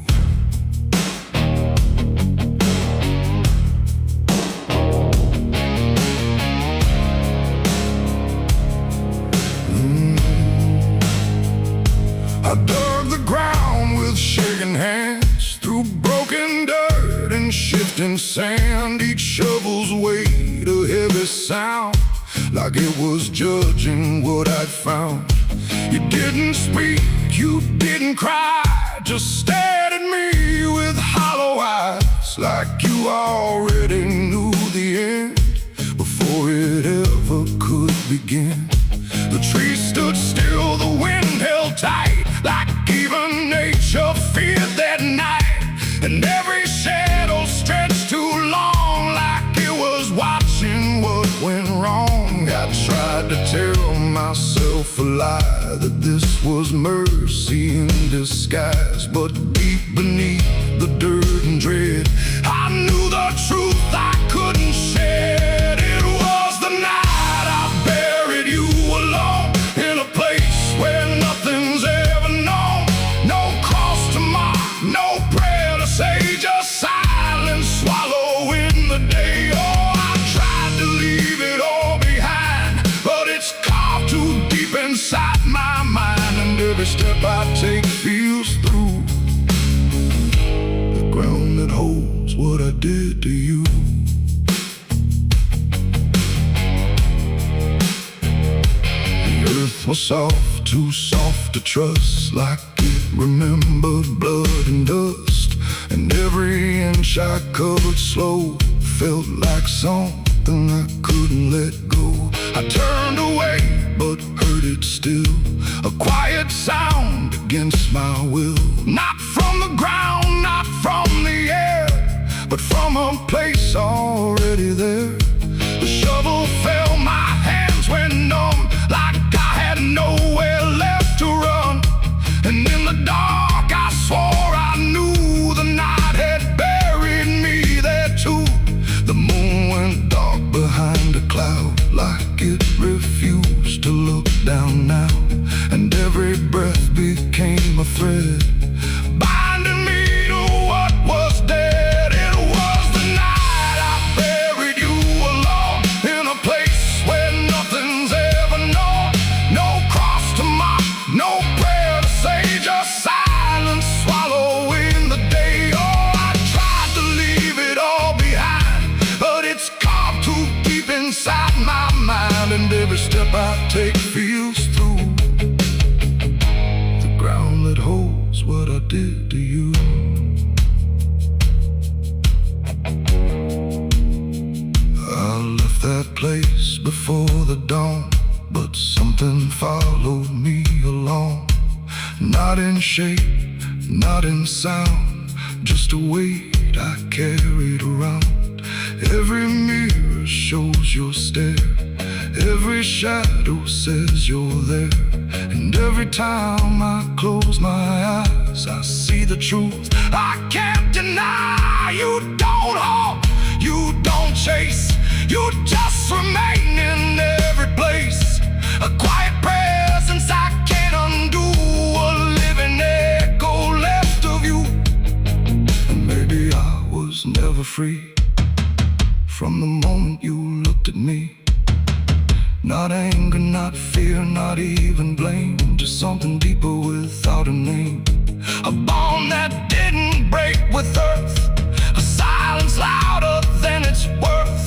I dug the ground with shaking hands, through broken dirt and shifting sand. Each shovel's weight a heavy sound, like it was judging what I'd found. You didn't speak, you didn't cry, just stared at me with hollow eyes, like you already knew the end before it ever could begin. The trees stood still, the wind held tight, like even nature feared that night. And every shadow stretched too long, like it was watching what went wrong. I tried to tell myself a lie, that this was mercy in disguise. But deep beneath the dirt and dread, I knew the truth I couldn't shed. It was the night I buried you alone, in a place where nothing's ever known. inside my mind, and every step I take feels through the ground that holds what I did to you. The earth was soft, too soft to trust, like it remembered blood and dust. And every inch I covered slow felt like something I couldn't let go. I turned away, but heard it still, a quiet sound against my will. Not from the ground, not from the air, but from a place already there. The shovel fell, my hands went numb, like I had nowhere left to run. And in the dark I swore I knew the night had buried me there too. The moon went dark behind a cloud, like it refused to look down now. And every breath became a thread, binding me to what was dead. It was the night I buried you alone, in a place where nothing's ever known. No cross to mark, no prayer to say, just silence swallowing the day. Oh, I tried to leave it all behind, but it's carved too deep inside my mind, and every step I take feels through the ground that holds what I did to you. I left that place before the dawn, but something followed me along. Not in shape, not in sound, just a weight I carried around. Every mirror shows your stare, every shadow says you're there. And every time I close my eyes, I see the truth I can't deny. You don't haunt, you don't chase, you just remain in every place. A quiet presence I can't undo, a living echo left of you. And maybe I was never free from the moment you looked at me. Not anger, not fear, not even blame, just something deeper without a name. A bond that didn't break with earth, a silence louder than its worth.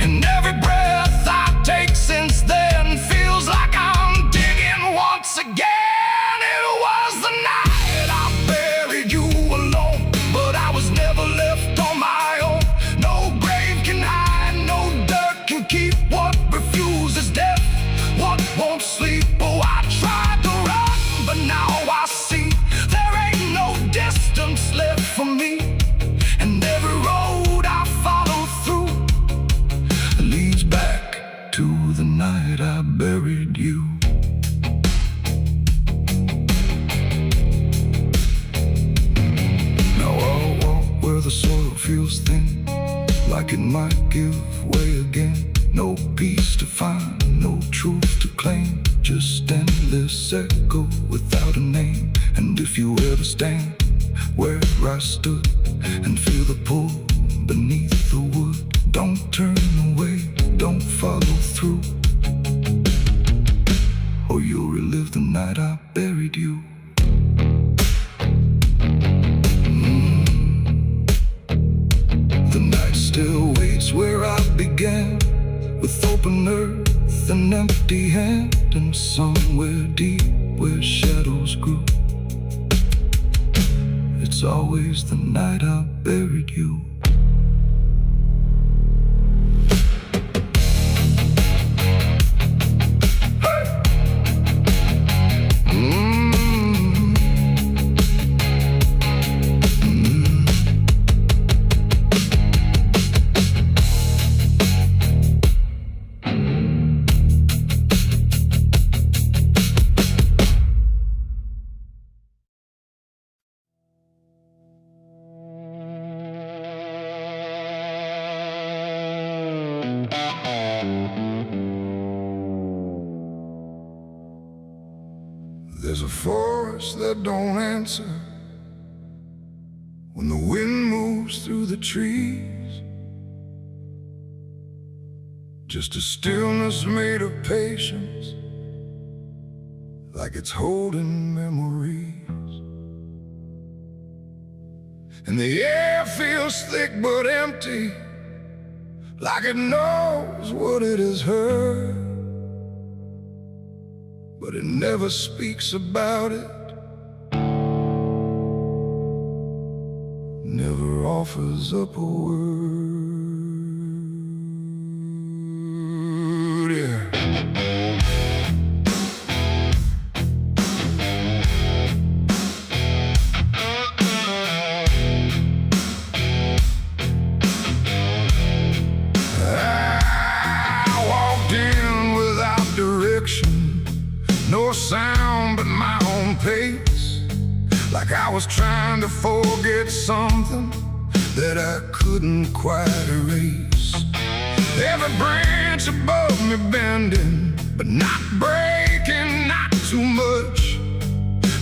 And every breath I take since then feels like I'm digging once again. It was the night I buried you alone, but I was never left on my own. No grave can hide, no dirt can keep what refuses death, what won't sleep. Oh, I tried to run, but now I see there ain't no distance left for me. And every road I follow through leads back to the night I buried you. Now I'll walk where the soil feels thin, like it might give way again. No peace to find, no truth to claim, just endless echo without a name. And if you ever stand where I stood and feel the pull beneath the wood, don't turn away, don't follow through, or you'll relive the night I buried you. The night still waits where I began, with open earth and empty hand, and somewhere deep where shadows grew, it's always the night I buried you. There's a forest that don't answer when the wind moves through the trees. Just a stillness made of patience like it's holding memories. And the air feels thick but empty, like it knows what it has heard, but it never speaks about it, never offers up a word. Yeah. No sound but my own pace, like I was trying to forget something that I couldn't quite erase. Every branch above me bending, but not breaking, not too much,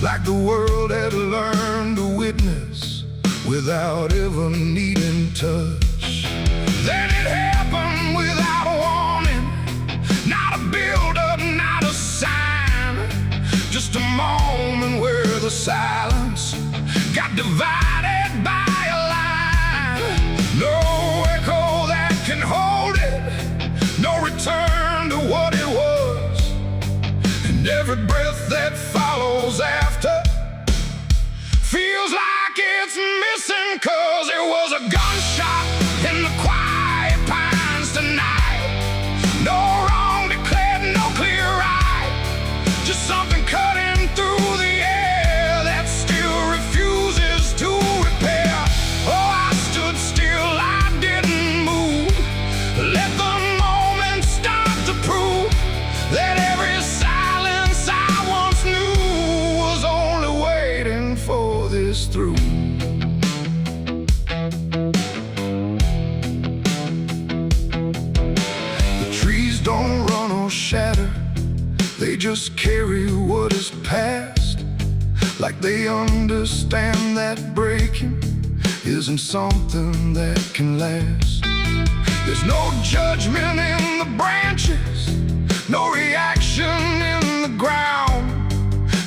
like the world had learned to witness without ever needing touch. Then it happened without warning, not a build-up, not a sign, just a moment where the silence got divided by a line. No echo that can hold it, no return to what it was. And every breath that follows after feels like it's missing, 'cause it was a gunshot in the quiet pines tonight. No wrong declared, no clear right, just something cutting through the air that still refuses to repair. Oh, I stood still, I didn't move, let the moment start to prove that every silence I once knew was only waiting for this through. The trees don't run or shatter, they just carry what is past, like they understand that breaking isn't something that can last. There's no judgment in the branches, no reaction in the ground,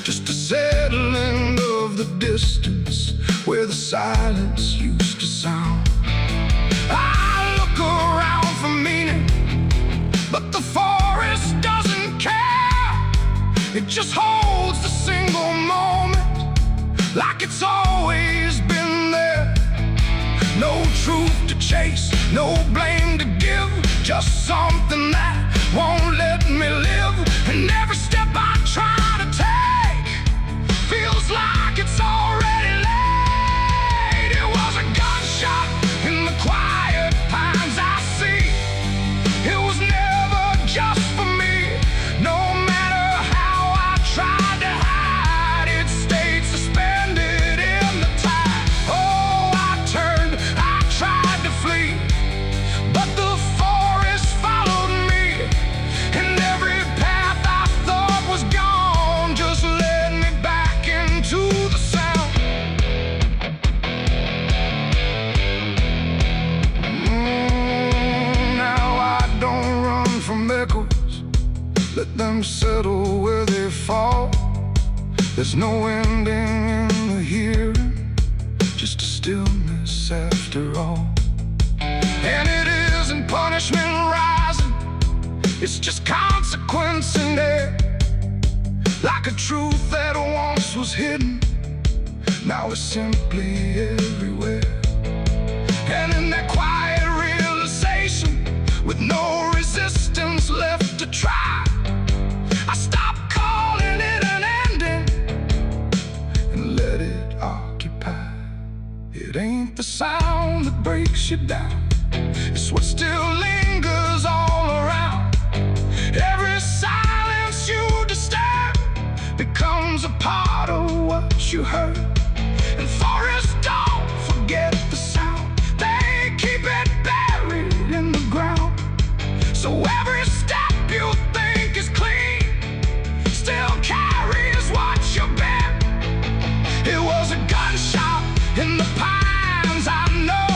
just a settling of the distance where the silence used to sound. I look around for meaning, but the forest doesn't care. It just holds the single moment, like it's always been there. No truth to chase, no blame to give, just something that won't let me live. And every step I try to take feels like it's already late. It was a gunshot in the quiet pines I see. It was never just for me. No matter how I tried to hide, it stayed suspended in the tide. Oh, I turned, I tried to flee, but the forest followed me, and every path I thought was gone just led me back into the sound. Now I don't run from echoes, let them settle where they fall. There's no ending in the hearing, just a stillness after all. And it isn't punishment rising, it's just consequence in there, like a truth that once was hidden, now it's simply everywhere. And in that quiet realization, with no resistance left to try, I stopped calling it an ending and let it occupy. It ain't the sound that breaks you down, it's what still lingers all around. Every silence you disturb becomes a part of what you heard. And forests don't forget the sound, they keep it buried in the ground. So every step you think is clean still carries what you bear. It was a gunshot in the pines, I know.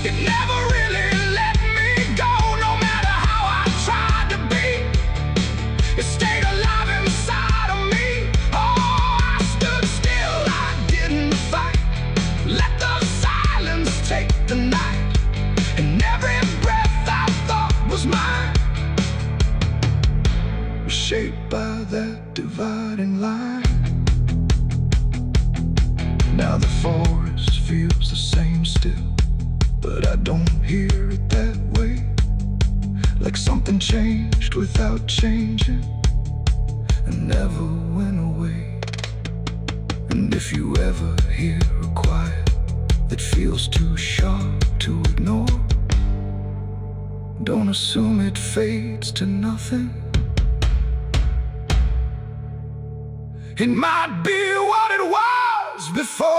It never really let me go, no matter how I tried to be. It stayed alive inside of me. dividing line. Now the forest feels the same still, but I don't hear it that way. Like something changed without changing and never went away. And if you ever hear a quiet that feels too sharp to ignore, don't assume it fades to nothing. It might be what it was before.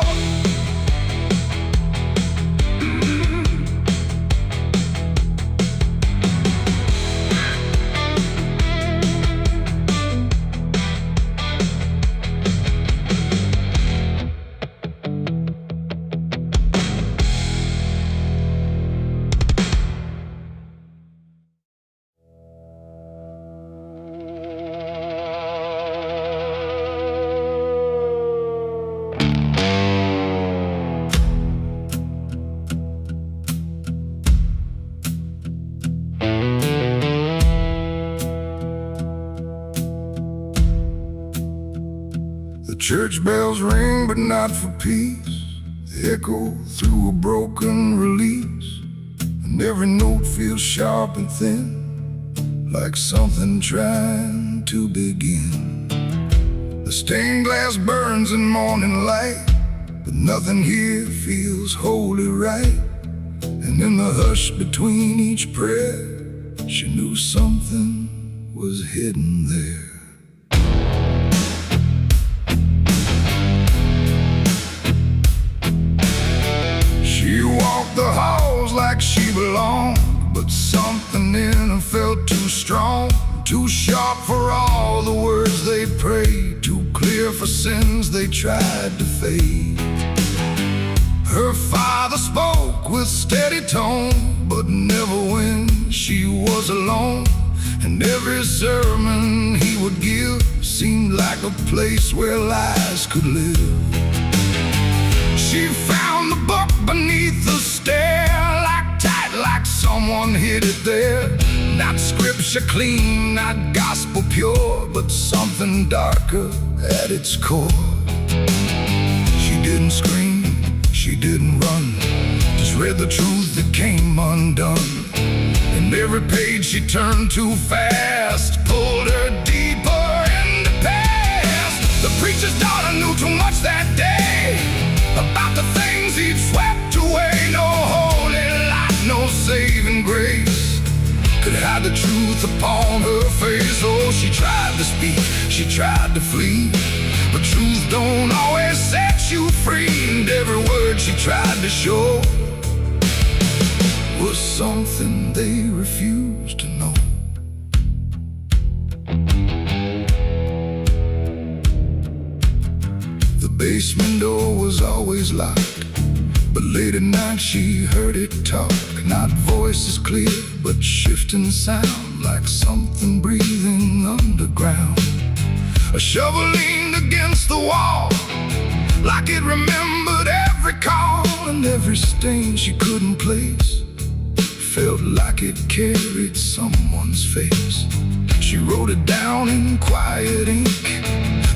Church bells ring, but not for peace. They echo through a broken release, and every note feels sharp and thin, like something trying to begin. The stained glass burns in morning light, but nothing here feels wholly right. And in the hush between each prayer, she knew something was hidden there. She walked the halls like she belonged, but something in her felt too strong, too sharp for all the words they prayed, too clear for sins they tried to fade. Her father spoke with steady tone, but never when she was alone. And every sermon he would give seemed like a place where lies could live. She found the book beneath the stair, like tight, like someone hid it there. Not scripture clean, not gospel pure, but something darker at its core. She didn't scream, she didn't run, just read the truth that came undone. And every page she turned too fast pulled her deeper into past. The preacher's daughter knew too much that day about the things he'd swept away. No holy light, no saving grace could hide the truth upon her face. Oh, she tried to speak, she tried to flee, but truth don't always set you free. And every word she tried to show was something they refused to know. The basement door was always locked, but late at night she heard it talk. Not voices clear, but shifting sound, like something breathing underground. A shovel leaned against the wall, like it remembered every call. And every stain she couldn't place felt like it carried someone's face. She wrote it down in quiet ink,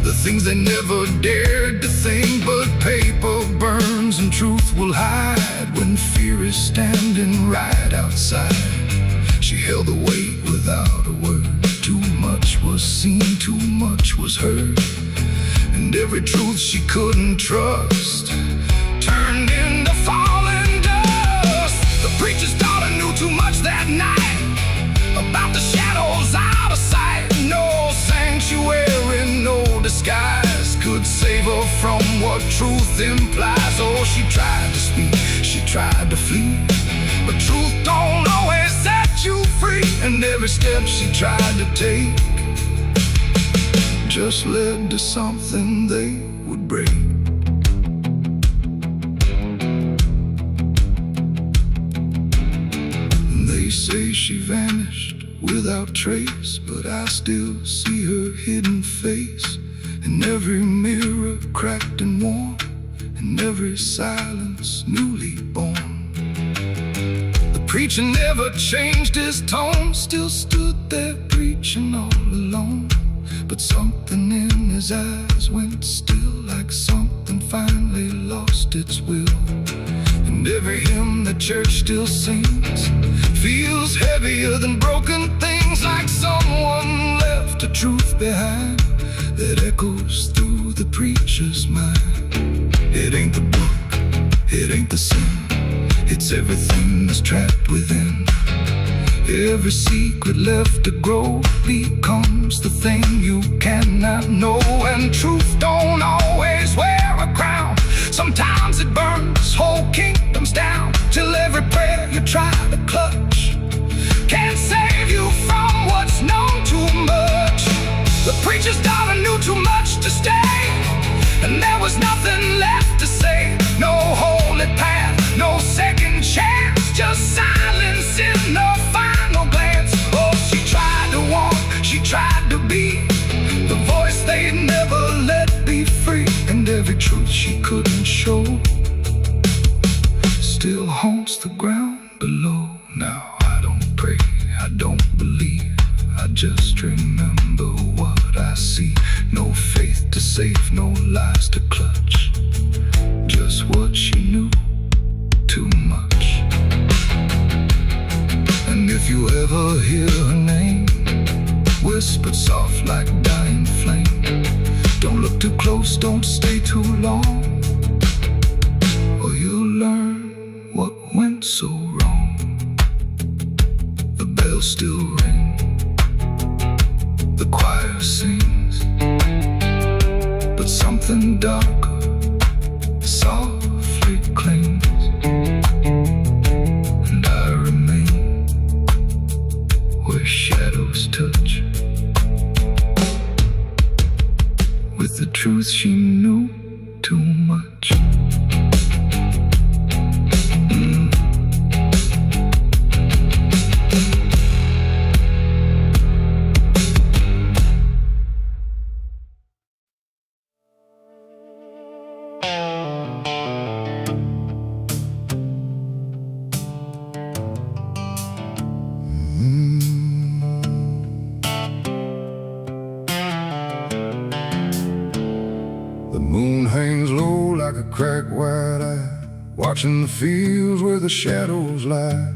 the things they never dared to think. But paper burns and truth will hide when fear is standing right outside. She held the weight without a word. Too much was seen, too much was heard, and every truth she couldn't trust turned into falling dust. The preacher's daughter knew too much that night about the shadows out of sight. No sanctuary, no disguise could save her from what truth implies. Oh, she tried to speak, she tried to flee, but truth don't always set you free. And every step she tried to take just led to something they would break. They say she vanished without trace, but I still see her hidden face in every mirror cracked and worn, in every silence newly born. The preacher never changed his tone, still stood there preaching all alone. but something in his eyes went still, like something finally lost its will. And every hymn the church still sings feels heavier than broken things, like someone left a truth behind that echoes through the preacher's mind. It ain't the book, it ain't the sin, it's everything that's trapped within. Every secret left to grow becomes the thing you cannot know. And truth don't always wear a crown. Sometimes it burns whole kingdoms down, till every prayer you try to clutch can't save you from what's known too much. The preacher's daughter knew too much to stay, and there was nothing left to say. No holy path, no second chance, just silence in the final glance. Oh, she tried to walk, she tried to be the voice they'd never let be free. And every truth she couldn't show still haunts the ground below. Now I don't pray, I don't believe, I just remember what I see. No faith to save, no lies to clutch, just what she knew too much. And if you ever hear her name whispered soft like dying flame, don't look too close, don't stay too long, or you'll learn what went so wrong. The bells still ring, the choir sings, but something darker softly clings. And I remain where shadows touch, with the truth she knew too much. The moon hangs low like a cracked white eye, watching the fields where the shadows lie.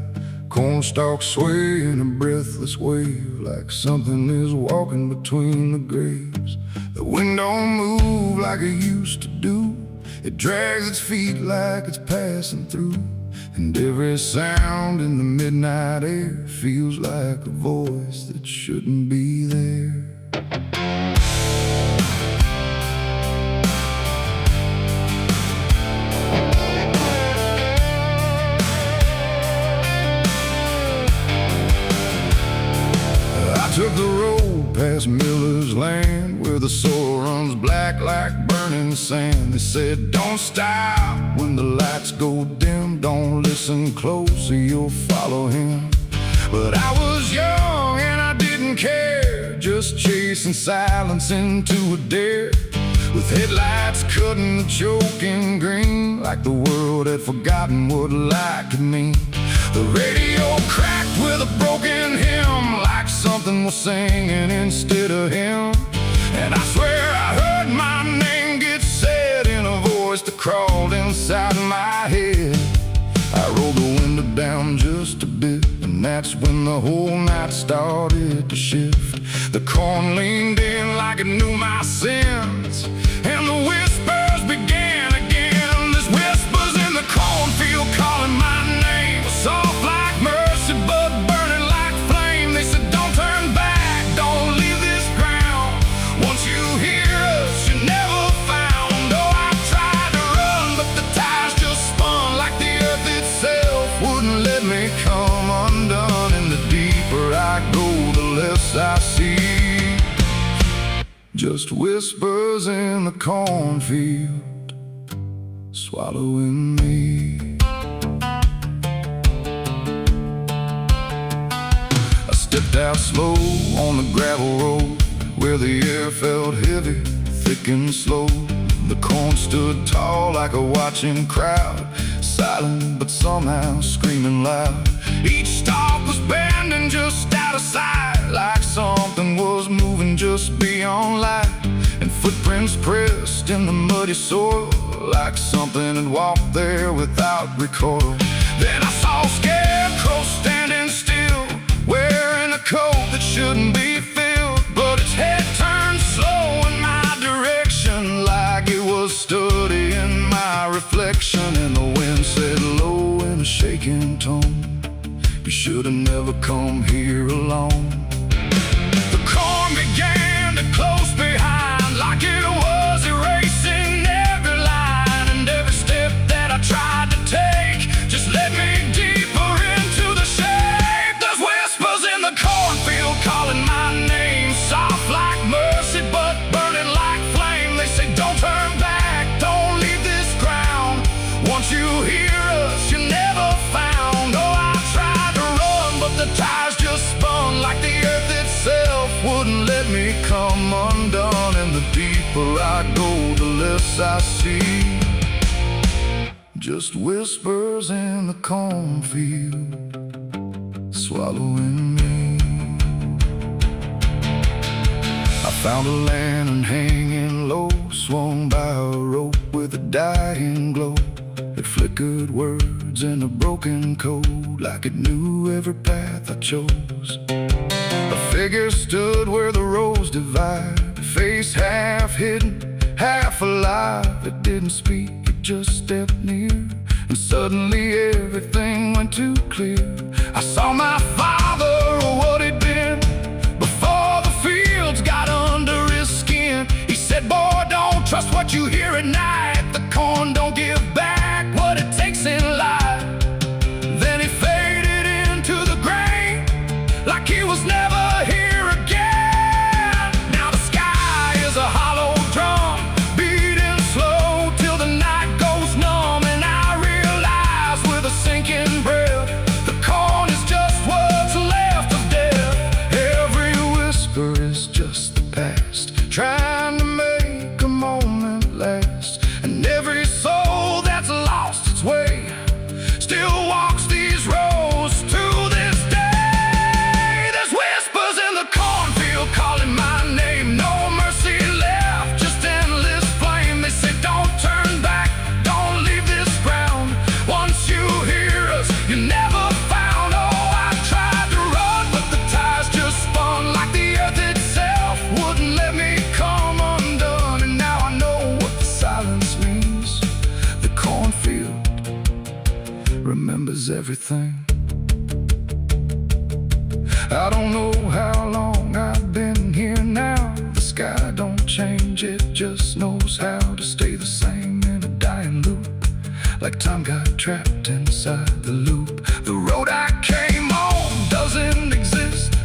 Corn stalks sway in a breathless wave, like something is walking between the graves. The wind don't move like it used to do, it drags its feet like it's passing through. And every sound in the midnight air feels like a voice that shouldn't be there. I took the road past Miller's land, where the soil runs black like burning sand. They said, don't stop when the lights go dim, don't listen close or you'll follow him. But I was young and I didn't care, just chasing silence into a dare, with headlights cutting the choking green, like the world had forgotten what light could mean. The radio cracked with a broken hymn, like something was singing instead of him. And I swear I heard my name get said in a voice that crawled inside my head. I rolled the window down just a bit, and that's when the whole night started to shift. The corn leaned in like it knew my sins, and the whispers began again. There's whispers in the cornfield calling my name, soft like mercy but burning like flame. They said, don't turn back, don't leave this ground. Once you hear us, you're never found. Oh, I tried to run, but the tires just spun, like the earth itself wouldn't let me come undone. And the deeper I go, the less I see, just whispers in the cornfield swallowing me. I stepped out slow on the gravel road, where the air felt heavy, thick and slow. The corn stood tall like a watching crowd, silent but somehow screaming loud. Each stalk was bending just out of sight, like something was moving just beyond light. And footprints pressed in the muddy soil, like something had walked there without recoil. Then I saw a scarecrow standing still, wearing a coat that shouldn't be filled, but its head turned slow in my direction, like it was studying my reflection. And the wind said low in a shaking tone, "You should have never come here alone." The corn began to close behind, like it was erasing every line. And every step that I tried to take just led me deeper into the shade. There's whispers in the cornfield calling my name, soft like mercy but burning like flame. They say don't turn back, don't leave this ground. Once you hear us, you're never found. Oh, I tried to run, but the tires just spun, like the earth itself wouldn't let me come undone. And the deeper I go, the less I see, just whispers in the cornfield, swallowing me. I found a lantern hanging low, swung by a rope with a dying glow. It flickered words in a broken code, like it knew every path I chose. A figure stood where the roads divide, face half hidden, half alive. It didn't speak, it just stepped near, and suddenly everything went too clear. I saw my father, or what he'd been, before the fields got under his skin. He said, "Boy, don't trust what you hear at night. The corn don't give back what it takes in life." Then he faded into the grain, like he was never here again. Now the sky is a hollow drum, beating slow till the night goes numb. And I realize with a sinking breath, the corn is just what's left of death. Every whisper is just the past, trying to make a moment last. And every soul that's lost its way still walks these roads to this day. There's whispers in the cornfield calling my name, no mercy left, just endless flame. They say don't turn back, don't leave this ground. Once you hear us, you're never found. Oh, I tried to run, but the tires just spun, like the earth itself wouldn't let me come undone. And now I know what the silence means. The cornfield remembers everything. I don't know how long I've been here now. The sky don't change, it just knows how to stay the same in a dying loop, like time got trapped inside the loop. The road I came on doesn't exist,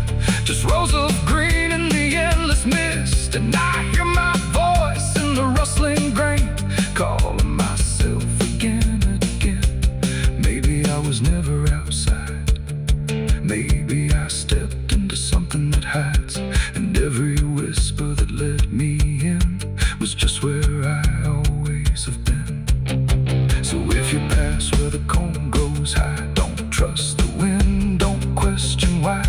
just rows of green in the endless mist. And I hear my voice in the rustling grain, calling myself again and again. Maybe I was never outside, maybe I stepped into something that hides. And every whisper that let me in was just where I always have been. So if you pass where the corn grows high, don't trust the wind, don't question why.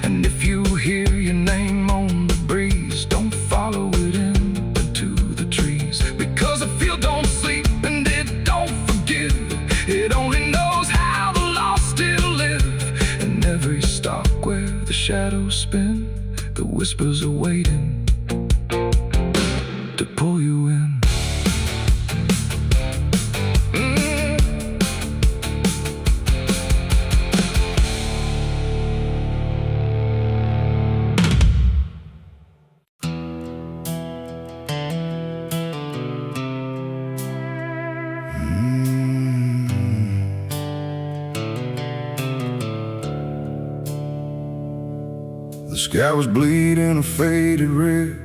And if you hear your name on the breeze, don't follow it into the trees. Because the field don't sleep and it don't forgive, it only knows how the lost still live. And every stalk where the shadows spin, the whispers are waiting to pull you in. The sky was bleeding a faded red,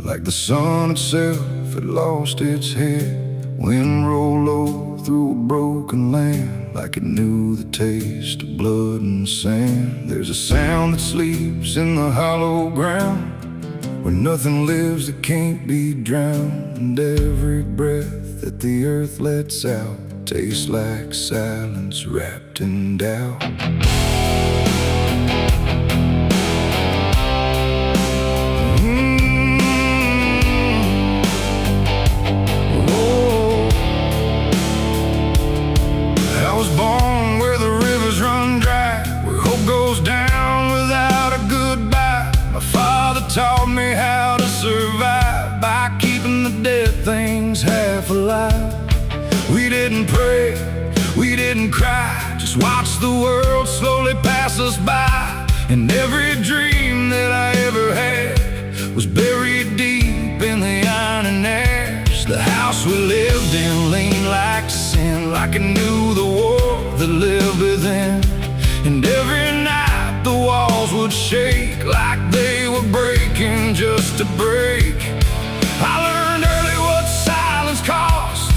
like the sun itself had lost its head. Wind rolled low through a broken land, like it knew the taste of blood and sand. There's a sound that sleeps in the hollow ground, where nothing lives that can't be drowned, and every breath that the earth lets out tastes like silence wrapped in doubt. I was born where the rivers run dry, where hope goes down without a goodbye. My father taught me how to survive by keeping the dead things half alive. We didn't pray, we didn't cry, just watch the world slowly pass us by. And every dream that I ever had was buried deep in the iron and ash. The house we lived in leaned like sin, like it knew the war that lived within. And every night the walls would shake like they were breaking just to break. I learned early what silence cost,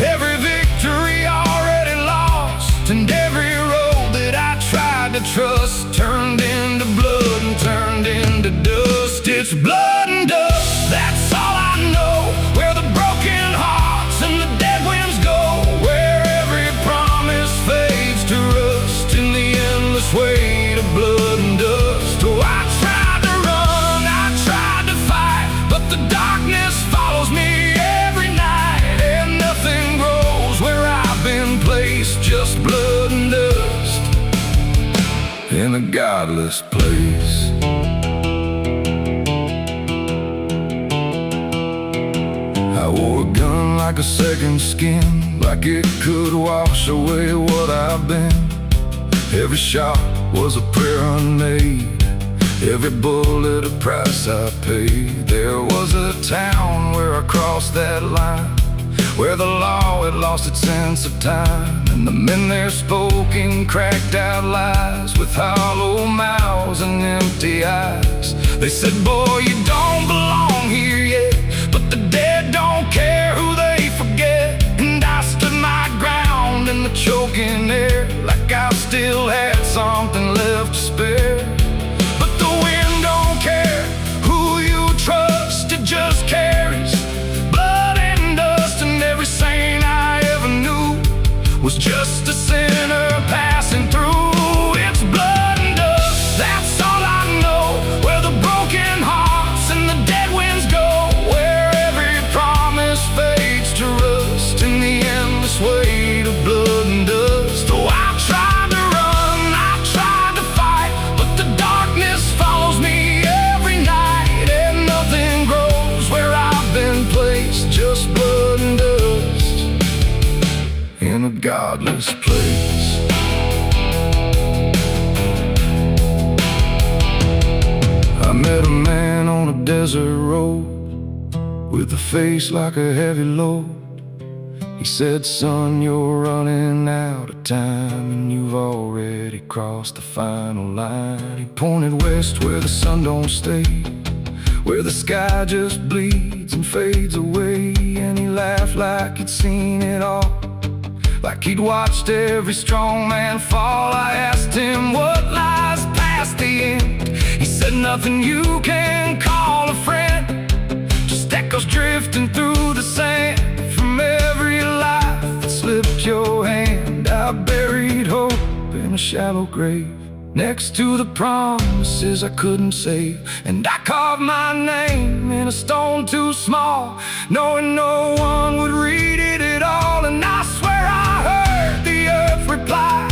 every victory already lost, and every road that I tried to trust turned into blood and turned into dust. It's blood and dust, that's all I know, where the broken hearts and the dead winds go, where every promise fades to rust in the endless weight of blood and dust. Oh, I tried to run, I tried to fight, but the darkness follows me every night, and nothing grows where I've been placed, just blood and dust in a godless place. I wore a gun like a second skin, like it could wash away what I've been. Every shot was a prayer unmade, every bullet a price I paid. There was a town where I crossed that line, where the law had lost its sense of time, and the men there spoke in cracked out lies, with hollow mouths and empty eyes. They said, boy, you don't belong here yet, but the dead don't care who they forget. And I stood my ground in the choking air, like I still had something left to spare. But the wind don't care who you trust, it just carries blood and dust. And every saint I ever knew was just a sinner passing through. It's blood and dust, that's all I know, where the broken hearts and the dead winds go, where every promise fades to rust in the endless weight of blood and dust. Oh, I tried to run, I tried to fight, but the darkness follows me every night, and nothing grows where I've been placed, just blood and dust in a godless place. I met a man on a desert road with a face like a heavy load. He said, son, you're running out of time, and you've already crossed the final line. He pointed west where the sun don't stay, where the sky just bleeds and fades away. And he laughed like he'd seen it all, like he'd watched every strong man fall. I asked him what lies past the end. He said, nothing you can call a friend, just echoes drifting through the sand from every life that slipped your hand. I buried hope in a shallow grave, next to the promises I couldn't save. And I carved my name in a stone too small, knowing no one would read it at all. And I swear I heard the earth reply,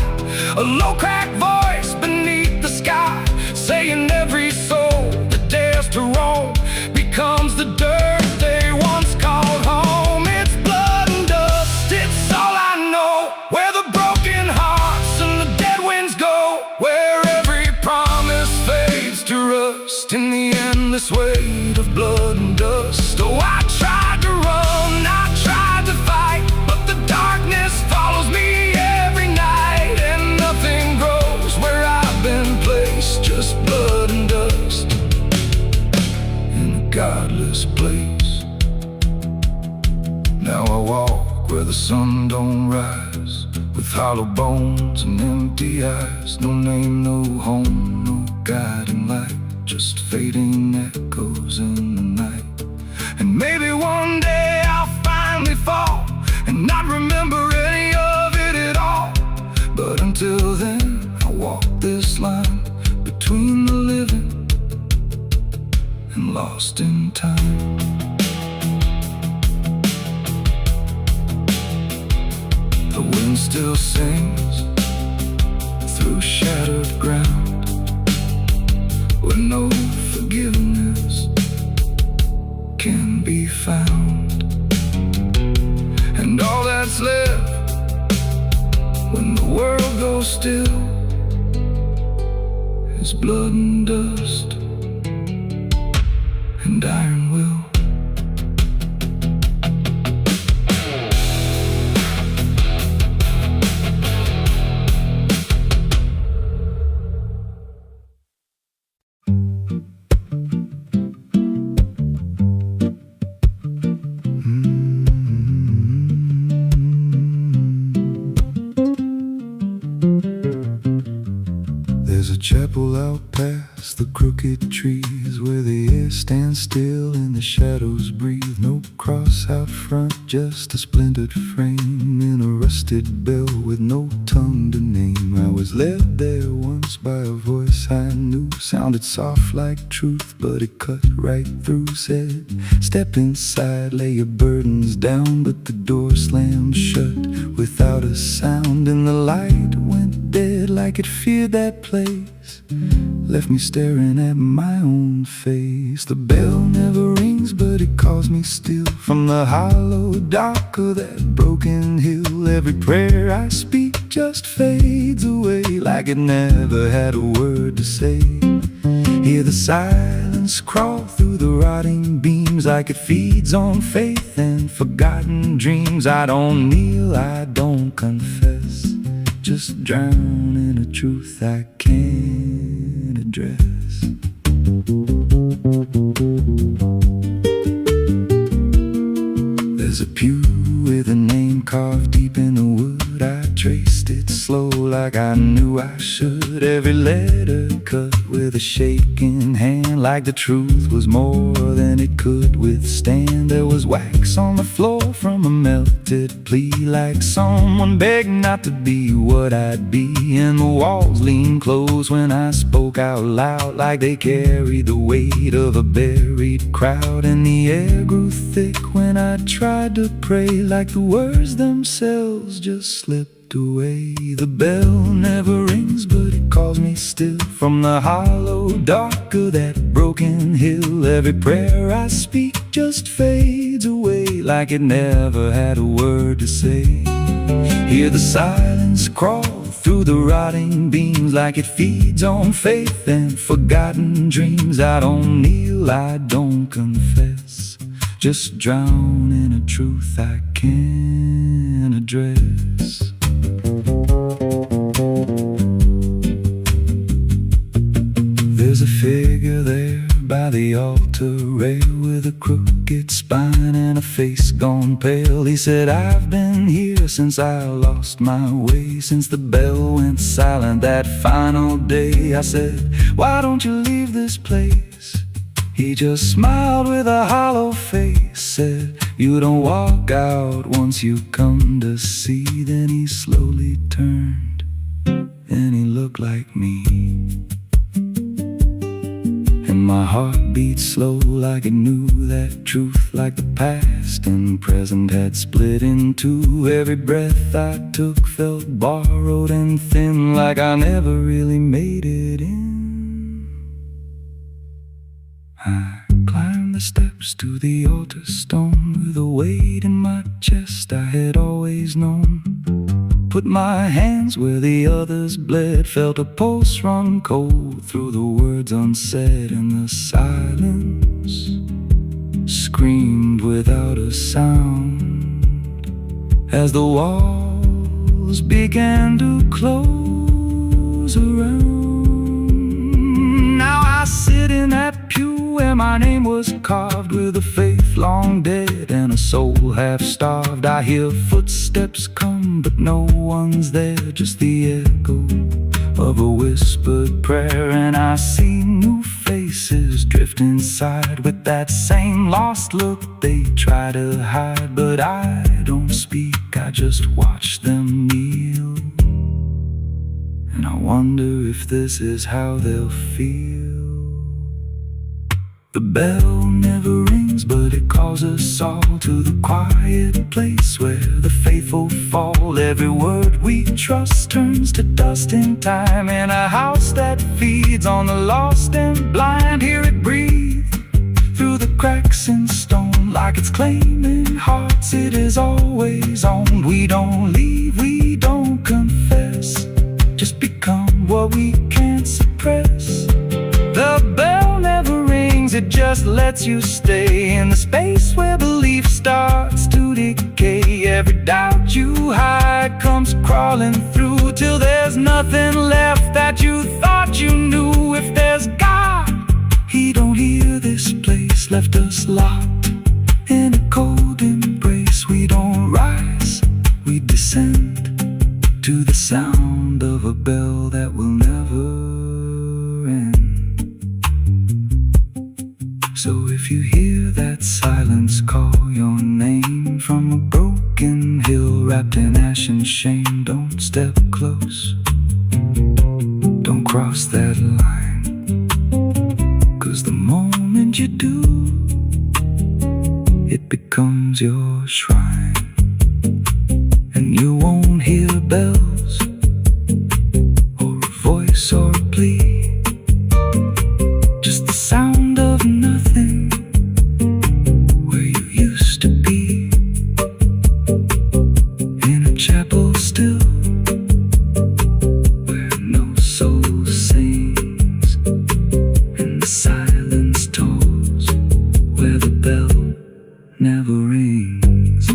a low cracked voice beneath the sky, saying every soul that dares to roam becomes the dirt they once called home. It's blood and dust, it's all I know, where the broken hearts and the dead winds go, where every promise fades to rust in the endless weight of blood and dust. Oh, I tried to run, I tried to fight, but the darkness follows me every night, and nothing grows where I've been placed, just blood and dust in a godless place. Now I walk where the sun don't rise, with hollow bones and empty eyes. No name, no home, no guiding light, just fading echoes in the night. And maybe one day I'll finally fall and not remember any of it at all. But until then, I'll walk this line between the living and lost in time. The wind still sings through shattered ground, where no forgiveness can be found. And all that's left when the world goes still is blood and dust and iron will. There's a chapel out past the crooked trees, where the air stands still and the shadows breathe. No cross out front, just a splintered frame in a rusted bell with no tongue to name. I was led there once by a voice I knew, sounded soft like truth, but it cut right through. Said, step inside, lay your burdens down, but the door slammed shut without a sound. And the light went dead like it feared that place, left me staring at my own face. The bell never rings, but it calls me still from the hollow dark of that broken hill. Every prayer I speak just fades away like it never had a word to say. Hear the silence crawl through the rotting beams like it feeds on faith and forgotten dreams. I don't kneel, I don't confess, just drown in a truth I can't address. There's a pew with a name carved deep in the wood. I traced it slow like I knew I should. Every letter cut with a shaking hand, like the truth was more than it could withstand. There was wax on the floor from a melted plea, like someone begged not to be what I'd be. And the walls leaned close when I spoke out loud, like they carried the weight of a buried crowd. And the air grew thick when I tried to pray, like the words themselves just slipped away. The bell never rings, but it calls me still from the hollow dark of that broken hill. Every prayer I speak just fades away like it never had a word to say. Hear the silence crawl through the rotting beams like it feeds on faith and forgotten dreams. I don't kneel, I don't confess, just drown in a truth I can't address. There's a figure there by the altar rail with a crooked spine and a face gone pale. He said, I've been here since I lost my way, since the bell went silent that final day. I said, why don't you leave this place? He just smiled with a hollow face, said, you don't walk out once you come to see. Then he slowly turned and he looked like me. And my heart beat slow like it knew that truth, like the past and present had split in two. Every breath I took felt borrowed and thin, like I never really made it in. I climbed the steps to the altar stone with a weight in my chest I had always known. Put my hands where the others bled, felt a pulse run cold through the words unsaid. And the silence screamed without a sound as the walls began to close around. Now I sit in that pew where my name was carved, with a faith long dead and a soul half starved. I hear footsteps come, but no one's there, just the echo of a whispered prayer, and I see new faces drift inside with that same lost look they try to hide. But I don't speak, I just watch them kneel, and I wonder if this is how they'll feel. The bell never rings, but it calls us all to the quiet place where the faithful fall. Every word we trust turns to dust in time, in a house that feeds on the lost and blind. Hear it breathe through the cracks in stone, like it's claiming hearts it is always on. We don't leave, we don't confess, just become what we can't suppress. The bell never rings, it just lets you stay in the space where belief starts to decay. Every doubt you hide comes crawling through, till there's nothing left that you thought you knew. If there's God, He don't hear this place, left us locked in a cold embrace. We don't rise, we descend to the sound of a bell that will never end. So if you hear that silence call your name from a broken hill wrapped in ash and shame, don't step close, don't cross that line, 'cause the moment you do, it becomes your shrine. And you won't hear bells or a voice or a plea, just the sound of nothing where you used to be, in a chapel still where no soul sings, and the silence tolls where the bell never rings.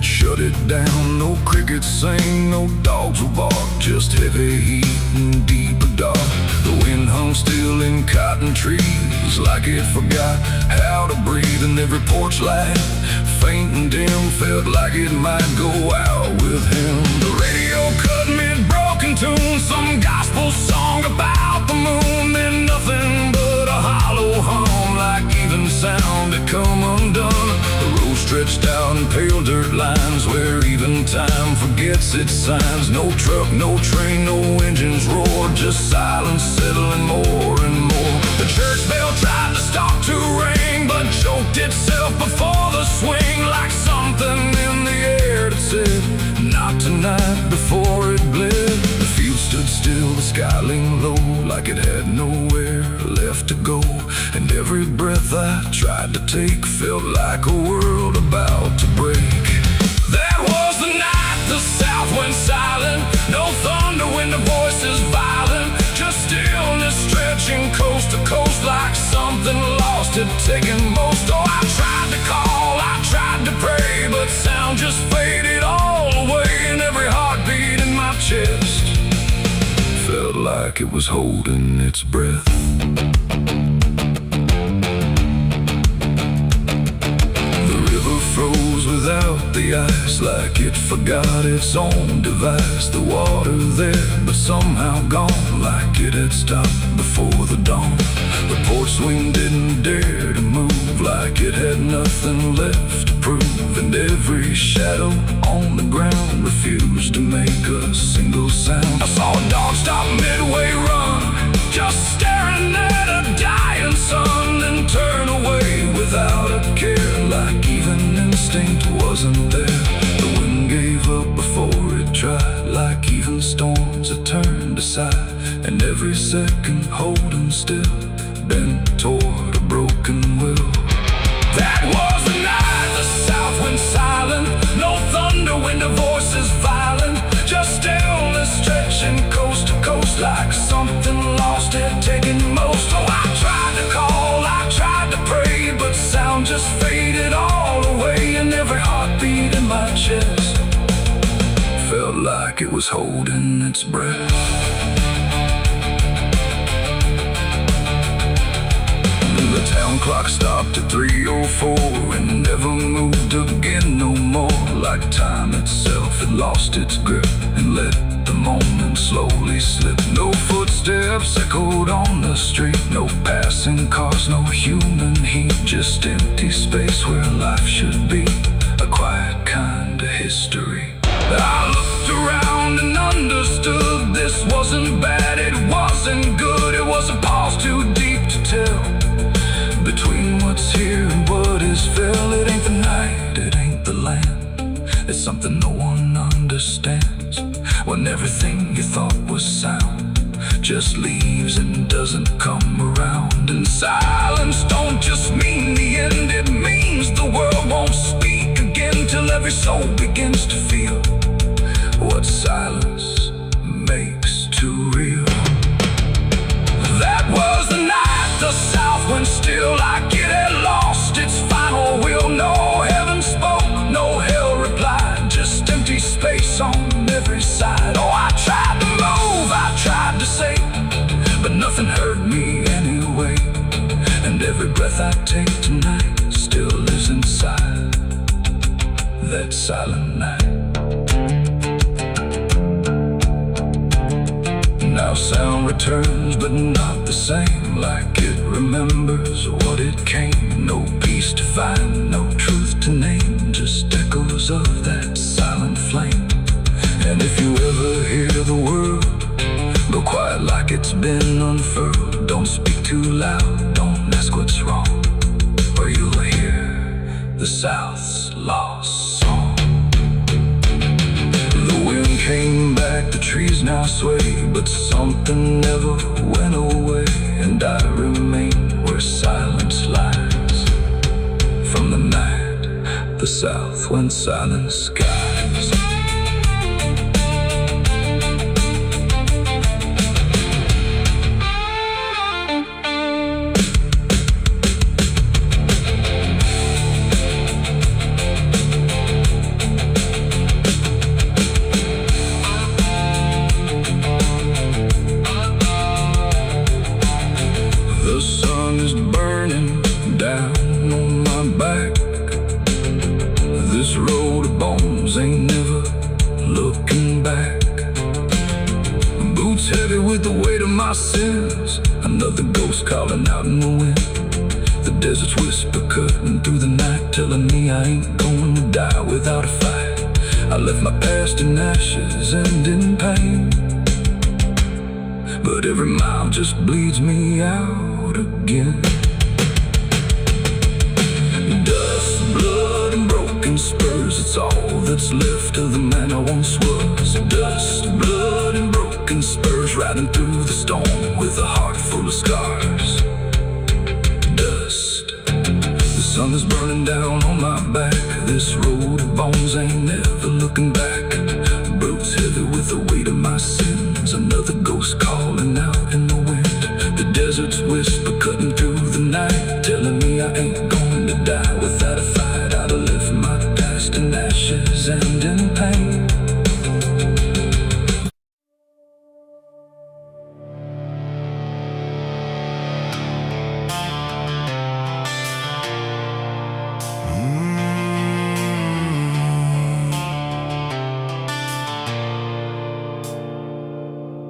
Shut it down, no crickets sing, no dogs will bark, just heavy heat and deeper dark. The wind hung still in cotton trees, like it forgot how to breathe. And every porch light, faint and dim, felt like it might go out with him. The radio cut mid-broken tune, some gospel song about the moon, then nothing but a hollow hum, like even sound had come undone. The road stretched out in pale dirt lines, where even time forgets its signs. No truck, no train, no engines roar, just silence settling more and more. The church bell tried to stop to ring, but choked itself before the swing, like something in the air that said, not tonight, before it bled. The field stood still, the sky leaned low, like it had nowhere left to go. And every breath I tried to take felt like a world about to break. That was the night the south went silent, no thunder when the voices violent, just stillness stretching coast to coast, like something lost had taken most. Oh, I tried to call, I tried to pray, but sound just faded all away. And every heartbeat in my chest felt like it was holding its breath. Froze without the ice, like it forgot its own device. The water there, but somehow gone, like it had stopped before the dawn. The porch swing didn't dare to move, like it had nothing left to prove. And every shadow on the ground refused to make a single sound. I saw a dog stop midway run, just staring at a dying sun, then turn away without a care, like even instinct wasn't there. The wind gave up before it tried, like even storms had turned aside. And every second holding still, bent toward a broken will. That was the night the south went silent, no thunder when the voices violent, just stillness stretching coast to coast, like something lost had taken most. Oh, I tried to call, I tried to pray, but sound just faded all away. was holding its breath. The town clock stopped at 3:04 and never moved again no more. Like time itself had lost its grip and let the moment slowly slip. No footsteps echoed on the street, no passing cars, no human heat, just empty space where life should be, a quiet kind of history. I looked around and understood this wasn't bad, it wasn't good, it was a pause too deep to tell. Between what's here and what is fell, it ain't the night, it ain't the land. It's something no one understands. When everything you thought was sound just leaves and doesn't come around. And silence don't just mean the end, it means the world won't speak again till every soul begins to feel what silence makes too real. That was the night the South went still, like it had lost its final will. No heaven spoke, no hell replied, just empty space on every side. Oh, I tried to move, I tried to say, but nothing heard me anyway. And every breath I take tonight still lives inside that silent night. Now sound returns, but not the same, like it remembers what it came. No peace to find, no truth to name, just echoes of that silent flame. And if you ever hear the world go quiet like it's been unfurled, don't speak too loud, don't ask what's wrong, or you'll hear the South's lost song. The wind came back, the trees now sway, but something never went away. And I remain where silence lies. From the night the South went silent skies. The sun is burning down on my back. This road of bones ain't never looking back. Boots heavy with the weight of my sins, another ghost calling out in the wind. The desert's whisper cutting through the night, telling me I ain't going to die without a fight. I left my past in ashes and in pain, but every mile just bleeds me out again. Dust, blood, and broken spurs, it's all that's left of the man I once was. Dust, blood, and broken spurs, riding through the storm with a heart full of scars. Dust, the sun is burning down on my back. This road of bones ain't never looking back. Boots heavy with the weight of my sins, another ghost calling out in the wind. The desert's whisper cutting through the night, telling me I ain't going to die without a fight. I'd have left my past in ashes and in pain.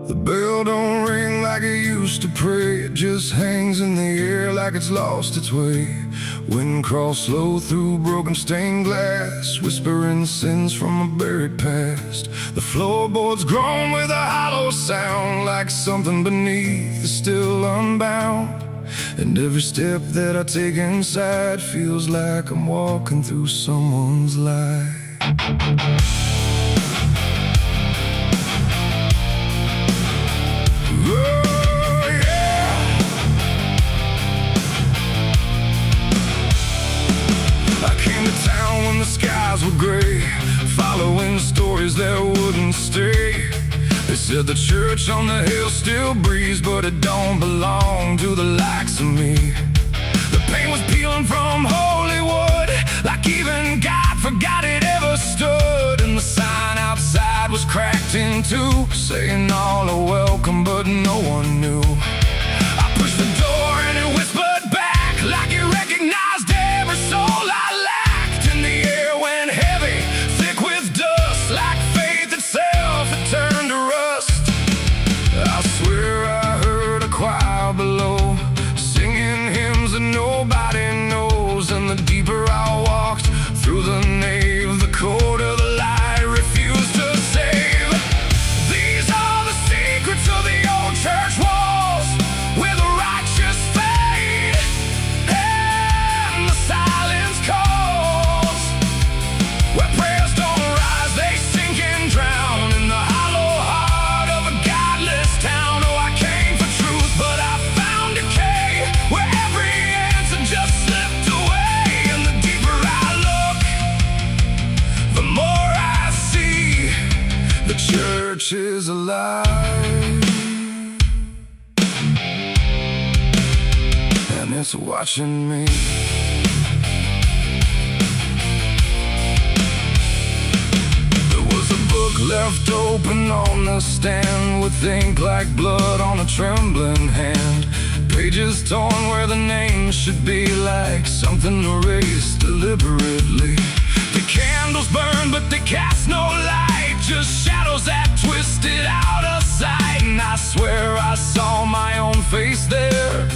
The bell don't ring like it used to pray, it just hangs in the air like it's lost its way. Wind crawls slow through broken stained glass, whispering sins from a buried past. The floorboards groan with a hollow sound, like something beneath is still unbound. And every step that I take inside feels like I'm walking through someone's life. The skies were gray, following stories that wouldn't stay. They said the church on the hill still breathes, but it don't belong to the likes of me. The paint was peeling from holy wood, like even God forgot it ever stood. And the sign outside was cracked in too, saying all are welcome, but no one knew. I pushed the door and it whispered back like it recognized every soul I lacked. And the air went heavy, thick with dust, like faith itself had turned to rust. I swear I heard a choir below, singing hymns that nobody knows. And the deeper I walked through the nave, the colder the light refused to save. These are the secrets of the old church walls, where the righteous fade and the silence calls, where prayers don't rise, they sink and drown in the hollow heart of a godless town. Oh, I came for truth, but I found decay, where every answer just slipped away. And the deeper I look, the more I see the church is alive, and it's watching me. There was a book left open on the stand, with ink like blood on a trembling hand. Pages torn where the name should be, like something erased deliberately. The candles burn, but they cast no light, just shadows that twisted out of sight. And I swear I saw my own face there,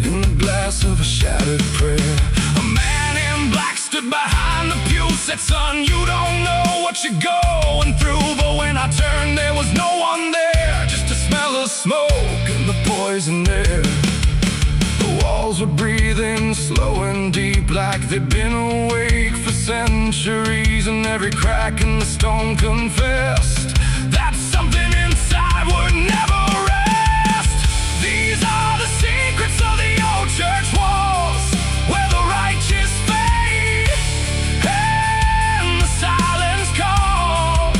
in the glass of a shattered prayer. A man in black stood behind the pew, said, "Son, you don't know what you're going through." But when I turned, there was no one there, just a smell of smoke and the poison air. The walls were breathing slow and deep, like they'd been awake for centuries. And every crack in the stone confessed that something inside would never rest. These are the secrets of the old church walls, where the righteous fade and the silence calls,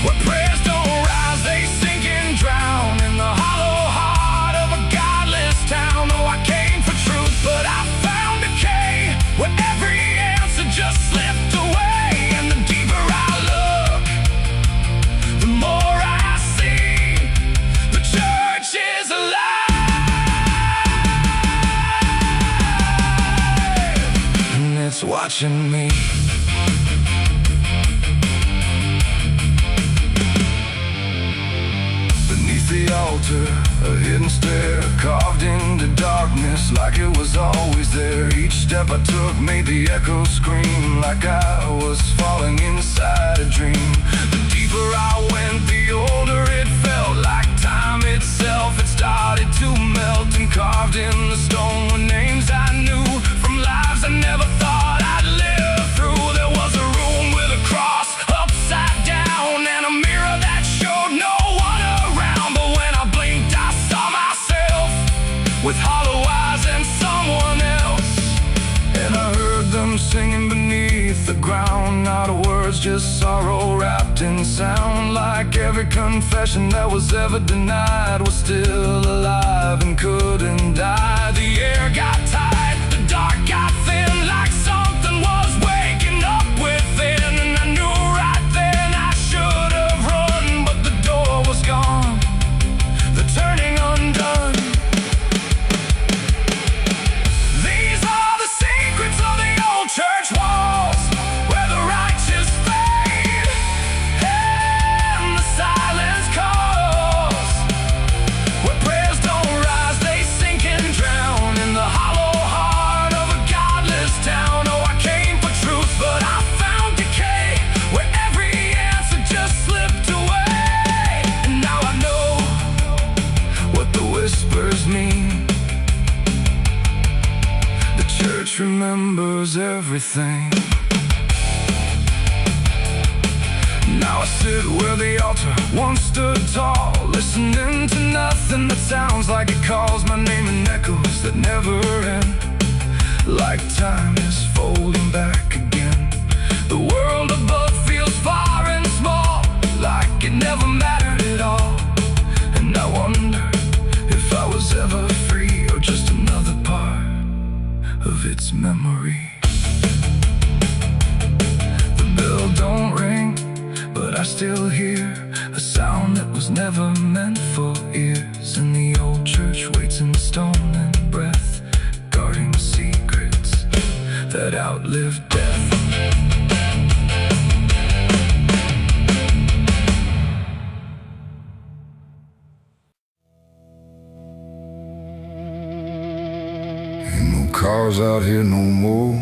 where prayers don't rise, they sink and drown in the hollow heart of a godless town. Oh, I came for truth, but I found decay, where every answer just slipped away. And the deeper I look, the more I see the church is alive, and it's watching me. Beneath the altar, a hidden stair carved into darkness, like it was always there. Each step I took made the echo scream, like I was falling inside a dream. The deeper I went, the older it felt, like time itself had started to melt. And carved in the stone were names I knew, from lives I never thought I'd live through. There was a room with a cross upside down, and a mirror that showed no one around. But when I blinked, I saw myself with hollow eyes and someone else. And I heard them singing beneath the ground, not words, just sorrow wrapped in sound. Like every confession that was ever denied was still alive and couldn't die. The air got tight, the dark got thin, like something was waking up within. And I knew right then I should have run, but the door was gone, the turning undone. These are the secrets of the old church walls, where the righteous fade and the silence calls, where prayers don't rise, they sink and drown in the hollow heart of a godless town. Oh, I came for truth, but I found decay, where every answer just slipped away. And now I know what the whispers mean. The church remembers everything. Now I sit where the altar once stood tall, listening to nothing that sounds like it calls my name in echoes that never end, like time is folding back again. The world above feels far and small, like it never mattered at all. And I wonder if I was ever free, or just another part of its memory. The bell don't ring, but I still hear never meant for ears, and the old church waits in stone and breath, guarding secrets that outlive death. Ain't no cars out here no more,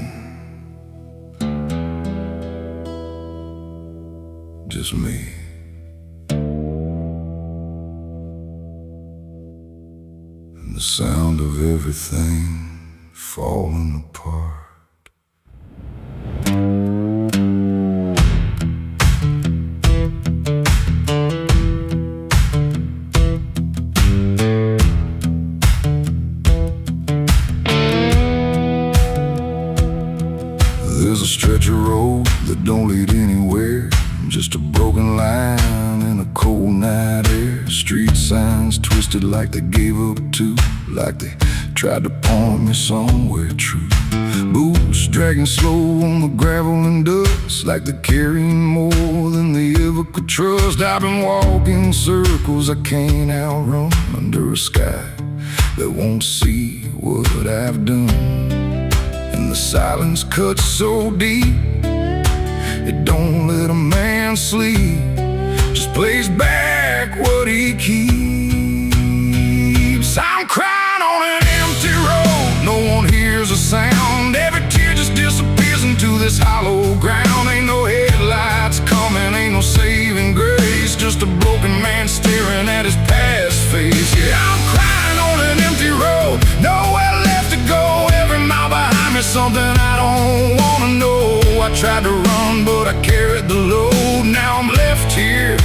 just me. And the sound of everything falling apart. There's a stretch of road that don't lead anywhere, just a broken line in a cold night air. Street signs twisted like they gave up too, like they tried to point me somewhere true. Boots dragging slow on the gravel and dust, like they're carrying more than they ever could trust. I've been walking circles I can't outrun, under a sky that won't see what I've done. And the silence cuts so deep, it don't let a man sleep, just plays back what he keeps. I'm crying on an empty road, no one hears a sound. Every tear just disappears into this hollow ground. Ain't no headlights coming, ain't no saving grace, just a broken man staring at his past face. Yeah, I'm crying on an empty road, nowhere left to go. Every mile behind me, something I don't wanna know. I tried to run, but I carried the load. Now I'm left here,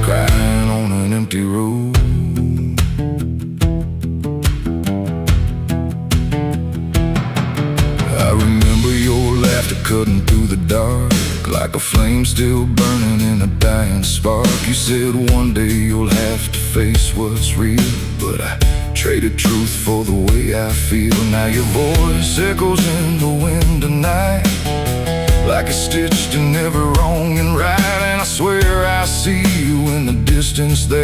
crying on an empty road. I remember your laughter cutting through the dark, like a flame still burning in a dying spark. You said one day you'll have to face what's real, but I traded truth for the way I feel. Now your voice echoes in the wind tonight, like it's stitched in every wrong and right. And I swear I see you in the distance there.